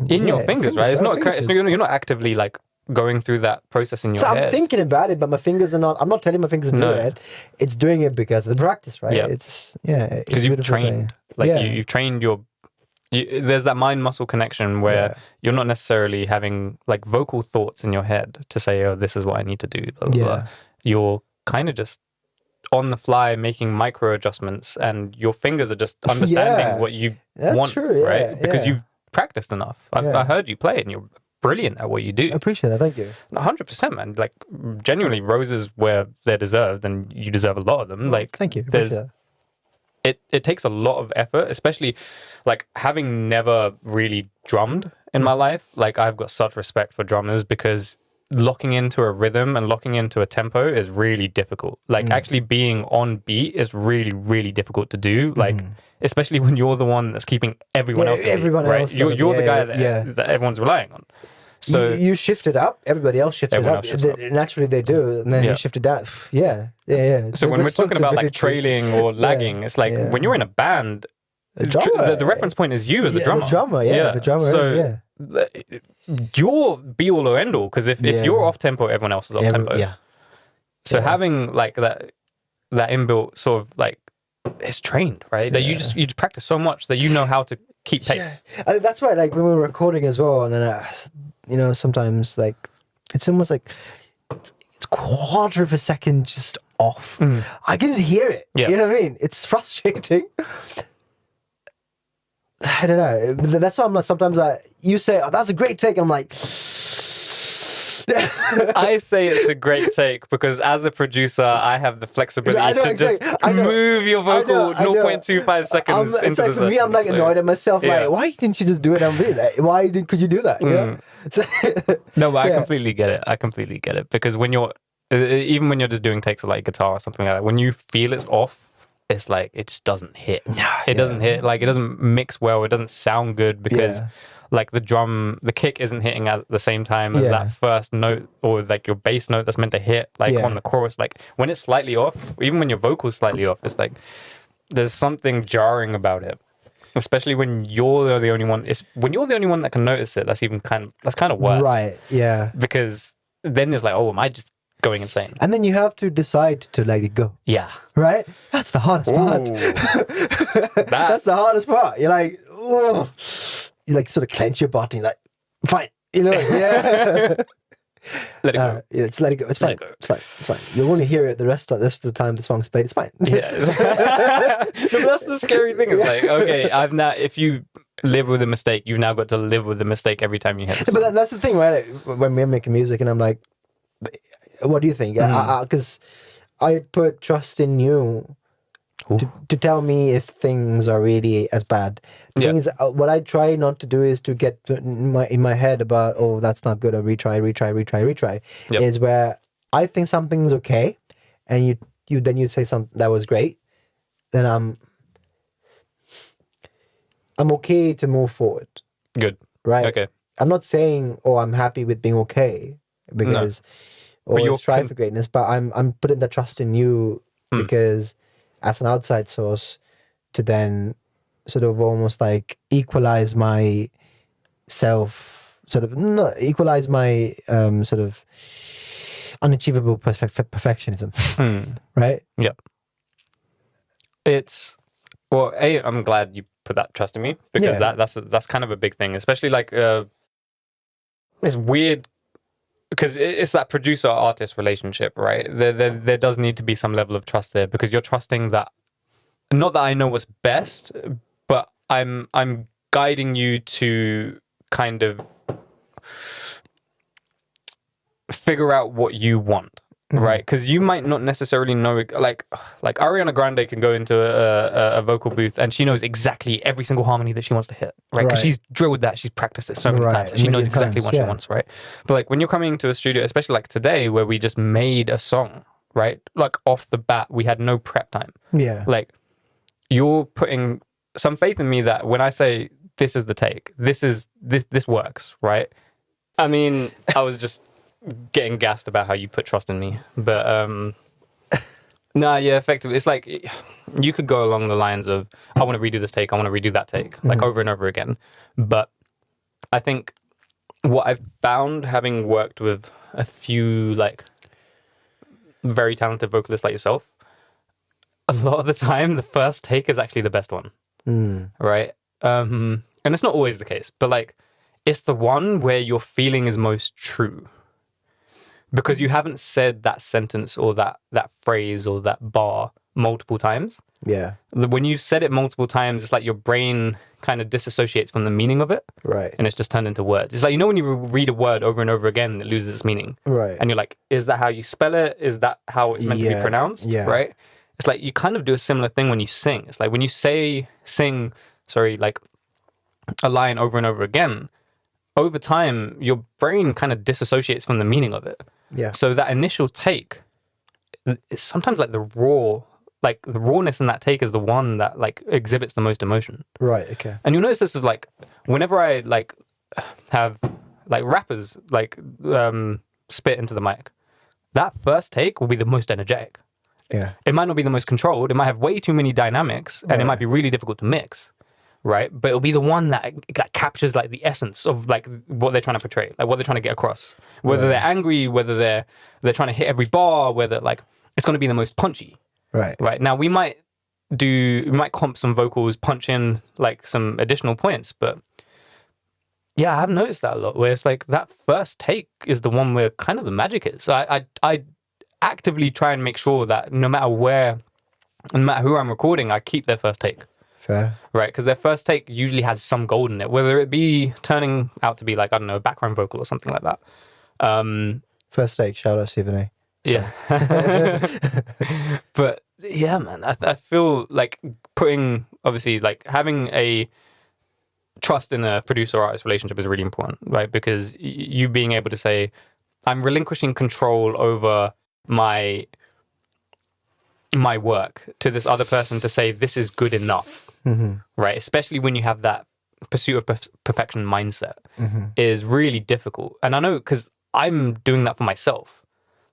in your fingers, right? It's not. You're not actively like going through that process in your head. I'm thinking about it, but my fingers are not. I'm not telling my fingers to do it. It's doing it because of the practice, right? Yeah. It's because you've trained. You've trained there's that mind muscle connection where you're not necessarily having like vocal thoughts in your head to say, oh, this is what I need to do. Blah, blah, blah. You're kind of just on the fly making micro adjustments, and your fingers are just understanding what you want, right? Because you've practiced enough. I heard you play, and you're brilliant at what you do. I appreciate that. Thank you. 100%, man. Like, genuinely, roses where they're deserved, and you deserve a lot of them. Like, thank you. It takes a lot of effort, especially like having never really drummed in my life. Like, I've got such respect for drummers because locking into a rhythm and locking into a tempo is really difficult. Like, actually being on beat is really, really difficult to do. Like, especially when you're the one that's keeping everyone else. Right? You're the guy that everyone's relying on. So you shift it up, everybody else shifts it up. Naturally they do, and then you shift it down. So when we're talking about like trailing or lagging, it's like when you're in a band, the reference point is you as a drummer. The drummer. So you're be all or end all, because if you're off tempo, everyone else is off tempo. So having like that inbuilt sort of like, it's trained, right? That you just practice so much that you know how to keep pace. That's why, like, when we were recording as well, and then you know, sometimes like it's almost like it's quarter of a second just off. I can just hear it. You know what I mean? It's frustrating. I don't know. That's why I'm like, sometimes you say, "Oh, that's a great take," and I'm like. I say it's a great take because as a producer, I have the flexibility to just move your vocal 0.25 seconds into the for me, I'm like annoyed at myself. Like, why didn't you just do it on beat? Like, could you do that? You know? No, but I completely get it. I completely get it, because when you're just doing takes of like guitar or something like that, when you feel it's off, it's like it just doesn't hit. It doesn't hit. Like, it doesn't mix well. It doesn't sound good because. Like the kick isn't hitting at the same time as that first note, or like your bass note that's meant to hit like on the chorus. Like, when it's slightly off, even when your vocal's slightly off, it's like there's something jarring about it. Especially when you're the only one. When you're the only one that can notice it, that's kind of worse. Right. Yeah. Because then it's like, oh, am I just going insane? And then you have to decide to let it go. Yeah. Right? That's the hardest part. That's the hardest part. You're like, oh. You like sort of clench your body, like, fine, you know, let it go. Just let it go. It's fine. It's fine. It's fine. You'll only hear it the rest of the time the song's played. It's fine. But that's the scary thing. It's like, okay, if you live with a mistake, you've now got to live with the mistake every time you hit the song. But that's the thing, right? Like, when we're making music, and I'm like, what do you think? Because I put trust in you. To tell me if things are really as bad. The thing is, what I try not to do is to get in my head about, oh, that's not good, or retry. Yep. Is where I think something's okay, and you say something that was great, then I'm okay to move forward. Good. Right. Okay. I'm not saying, oh, I'm happy with being okay because always strive for greatness, but I'm putting the trust in you because. As an outside source, to then sort of almost like equalize my self, sort of not equalize my sort of unachievable perfectionism, right? Yep. It's well, I'm glad you put that trust in me, because Yeah. that's kind of a big thing, especially like it's weird because it's that producer artist relationship, right? There does need to be some level of trust there, because you're trusting that, not that I know what's best, but I'm guiding you to kind of figure out what you want, right? Because you might not necessarily know, like Ariana Grande can go into a vocal booth and she knows exactly every single harmony that she wants to hit, right? Because she's drilled that, she's practiced it so many times, and she knows exactly what she wants, right? But like when you're coming into a studio, especially like today, where we just made a song, right? Like off the bat, we had no prep time. Yeah. Like you're putting some faith in me that when I say this is the take, this works, right? I mean, I was just getting gassed about how you put trust in me, but nah, yeah, effectively it's like you could go along the lines of, I want to redo this take, I want to redo that take, like over and over again. But I think what I've found, having worked with a few like very talented vocalists like yourself, a lot of the time the first take is actually the best one, right? And it's not always the case, but like it's the one where your feeling is most true, because you haven't said that sentence or that phrase or that bar multiple times. Yeah. When you've said it multiple times, it's like your brain kind of disassociates from the meaning of it. Right. And it's just turned into words. It's like, you know, when you read a word over and over again, it loses its meaning. Right. And you're like, is that how you spell it? Is that how it's meant to be pronounced? Yeah. Right? It's like you kind of do a similar thing when you sing. It's like when you sing, like a line over and over again, over time, your brain kind of disassociates from the meaning of it. Yeah. So that initial take is sometimes like the rawness in that take is the one that like exhibits the most emotion. Right. Okay. And you'll notice this is like whenever I like have like rappers like spit into the mic, that first take will be the most energetic. Yeah. It might not be the most controlled. It might have way too many dynamics, and it might be really difficult to mix. Right, but it'll be the one that captures like the essence of like what they're trying to portray, like what they're trying to get across. Whether they're angry, whether they're trying to hit every bar, whether like it's going to be the most punchy. Right. Right. Now we might comp some vocals, punch in like some additional points, but yeah, I've noticed that a lot. Where it's like that first take is the one where kind of the magic is. So I actively try and make sure that no matter who I'm recording, I keep their first take. Fair. Right, because their first take usually has some gold in it, whether it be turning out to be like, I don't know, a background vocal or something like that. First take, shout out Stephen A. Yeah. But yeah, man, I feel like putting, obviously, like having a trust in a producer-artist relationship is really important, right? Because you being able to say, I'm relinquishing control over my work to this other person to say this is good enough, right? Especially when you have that pursuit of perfection mindset, is really difficult. And I know because I'm doing that for myself.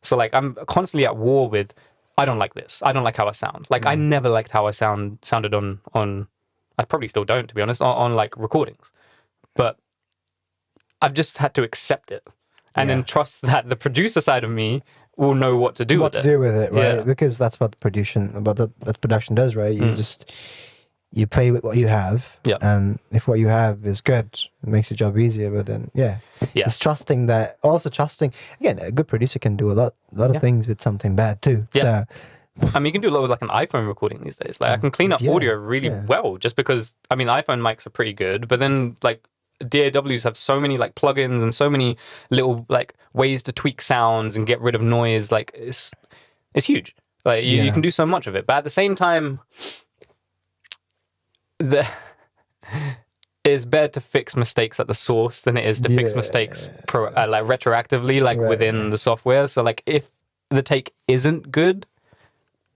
So like I'm constantly at war with, I don't like this. I don't like how I sound. Like I never liked how I sounded on. I probably still don't, to be honest, on like recordings. But I've just had to accept it and then trust that the producer side of me will know what to do with it. Right? Yeah. Because that's what that production does, right? You play with what you have, and if what you have is good, it makes the job easier. But then, it's trusting that. Also trusting, again, a good producer can do a lot of things with something bad too. Yeah. So, I mean, you can do a lot with like an iPhone recording these days. Like I can clean up audio really well, just because, I mean, iPhone mics are pretty good, but then like DAWs have so many like plugins and so many little like ways to tweak sounds and get rid of noise. Like it's huge. Like you can do so much of it, but at the same time, it's better to fix mistakes at the source than it is to fix mistakes like retroactively, like within the software. So like if the take isn't good,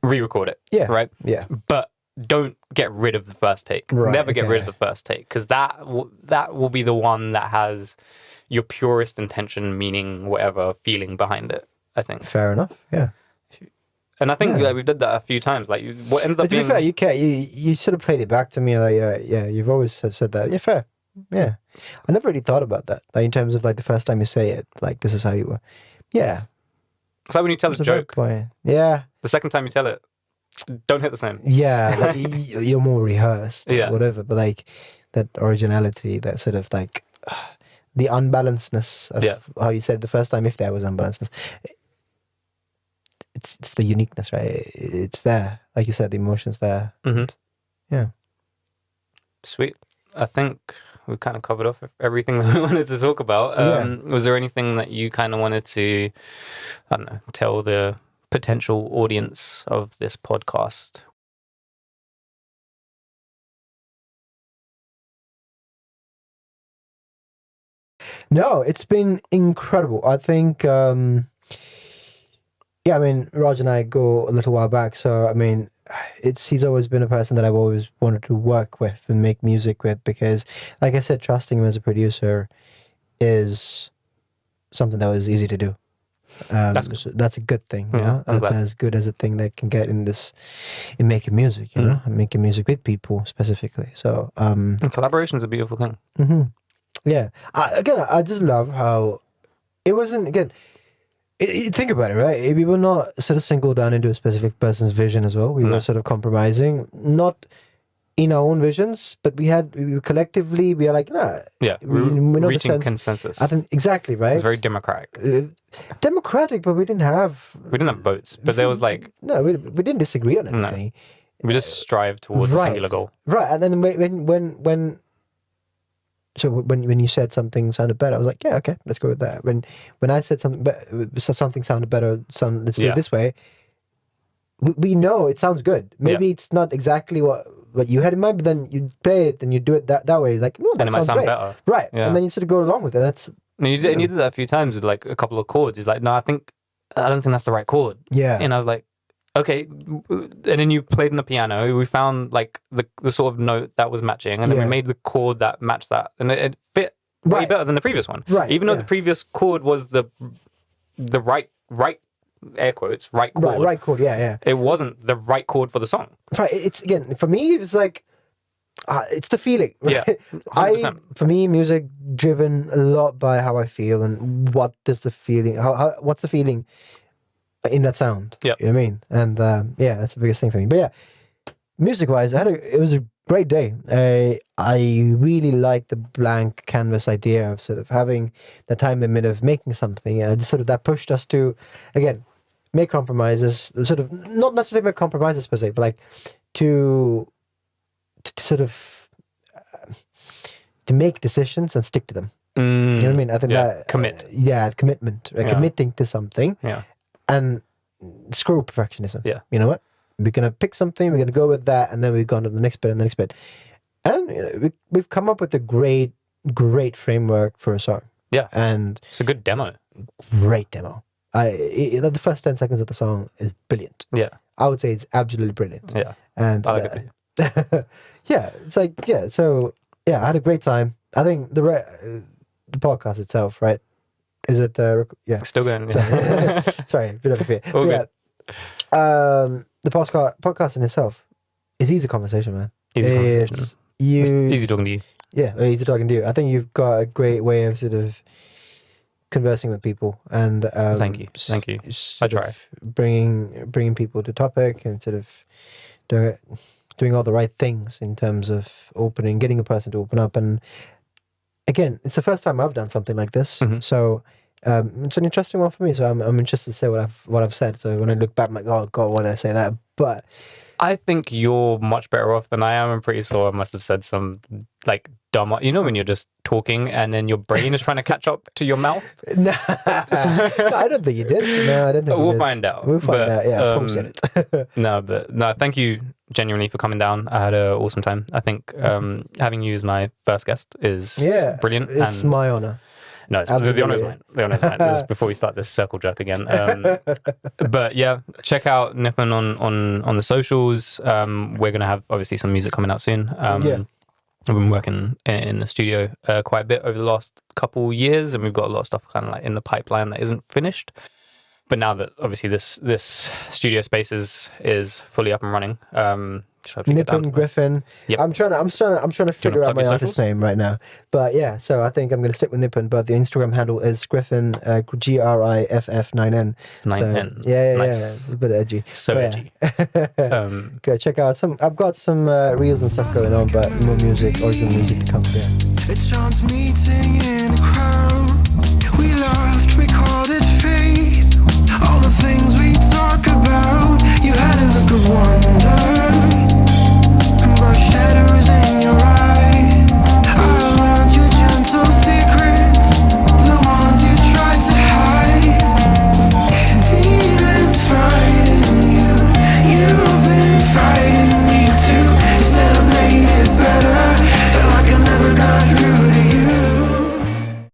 re-record it. Yeah. Right. Yeah. But don't get rid of the first take. Right, Never get rid of the first take, because that will be the one that has your purest intention, meaning, whatever feeling behind it, I think. Fair enough. Yeah. And I think Yeah. like, we've did that a few times. Like, what ends up But to be being fair, you can't. You sort of played it back to me. Like, yeah. You've always said that. Yeah, fair. Yeah. I never really thought about that. Like in terms of like the first time you say it, like this is how you were. Yeah. it's like when you tell a It's a very joke. point. Yeah. The second time you tell it, don't hit the same. Yeah. Like, you're more rehearsed. Or Yeah. whatever. But like that originality, that sort of like the unbalancedness of how you said the first time, if there was unbalancedness. It's the uniqueness, right? It's there. Like you said, the emotion's there. Mhm. Yeah. Sweet. I think we kind of covered off everything that we wanted to talk about. Was there anything that you kind of wanted to, I don't know, tell the potential audience of this podcast? No, it's been incredible. I think, I mean, Raj and I go a little while back, so I mean, he's always been a person that I've always wanted to work with and make music with because, like I said, trusting him as a producer is something that was easy to do. So that's a good thing, you know. That's as good as a thing that can get in making music, you know, and making music with people specifically. So, and collaboration is a beautiful thing. Yeah. I just love how it wasn't, again, think about it, right? We were not sort of singled down into a specific person's vision as well. We were sort of compromising, not in our own visions, but we were collectively, we are like, nah. Yeah, we know reaching the sense. consensus. I think, exactly, right? It was very democratic. Democratic, but we didn't have votes, but there was like... No, we didn't disagree on anything. We just strive towards a singular goal. Right, and then when you said something sounded better, I was like, yeah, okay, let's go with that. When I said something sounded better, let's do it this way. We know it sounds good. Maybe it's not exactly what you had in mind, but then you play it and you do it that way. Like, no, that sounds great. Better. Right, yeah. and then you sort of go along with it. That's and you did that a few times with like a couple of chords. He's like, no, I don't think that's the right chord. Yeah, and I was like, okay, and then you played on the piano. We found like the sort of note that was matching, and then we made the chord that matched that, and it fit way better than the previous one. Right, even though the previous chord was the right air quotes right chord. Right chord. Yeah. It wasn't the right chord for the song. Right. It's again for me. It's like it's the feeling. Right? Yeah, 100%. For me, music driven a lot by how I feel and what does the feeling. What's the feeling in that sound? Yeah, you know what I mean. And that's the biggest thing for me. But yeah, music wise, it was a great day. I really liked the blank canvas idea of sort of having the time limit of making something. Just sort of that pushed us to, again, make compromises. Sort of not necessarily make compromises per se, but like to sort of to make decisions and stick to them. You know what I mean? I think that commit. Commitment. Committing to something. Yeah. And screw perfectionism. Yeah. You know what? We're gonna pick something. We're gonna go with that, and then we've gone to the next bit and the next bit, and we've come up with a great framework for a song. Yeah, and it's a good demo. Great demo. The first 10 seconds of the song is brilliant. Yeah, I would say it's absolutely brilliant. Yeah, and I like it. Yeah, it's like So I had a great time. I think the podcast itself, right? Is it? Yeah, still going. Yeah. Sorry, bit of a fear. The podcast in itself is easy conversation, man. Easy conversation. It's easy talking to you. Yeah, easy talking to you. I think you've got a great way of sort of conversing with people, and thank you. I try bringing people to topic and sort of doing all the right things in terms of getting a person to open up. And again, it's the first time I've done something like this, so. It's an interesting one for me, so I'm interested to say what I've said. So when I look back, I'm like, oh God, why did I say that? But I think you're much better off than I am. I'm pretty sure I must have said some like dumb. You know when you're just talking and then your brain is trying to catch up to your mouth. No, I don't think you did. No, I don't think. We'll find out. We'll find out. Yeah, Paul said it. No. Thank you genuinely for coming down. I had an awesome time. I think having you as my first guest is brilliant. It's my honor. No, the honor's mine. The honor's mine. This is before we start this circle jerk again. But yeah, check out Nipun on the socials. We're gonna have obviously some music coming out soon. I've been working in the studio quite a bit over the last couple years, and we've got a lot of stuff kind of like in the pipeline that isn't finished. but now that obviously this studio space is fully up and running, should I take it down Nipun, to Griffin. Yep. I'm trying to figure out plug my your artist socials? name right now. But yeah, so I think I'm going to stick with Nipun. But the Instagram handle is Griffin, GRIFF9N. 9N. So, yeah, Nice. it's a bit edgy. So But edgy. yeah. Go check out some. I've got some reels and stuff going on, but more music, original music to come there. A chance meeting in a crowd. We laughed, we called it fate. All the things we talk about. You had a look of wonder and brushed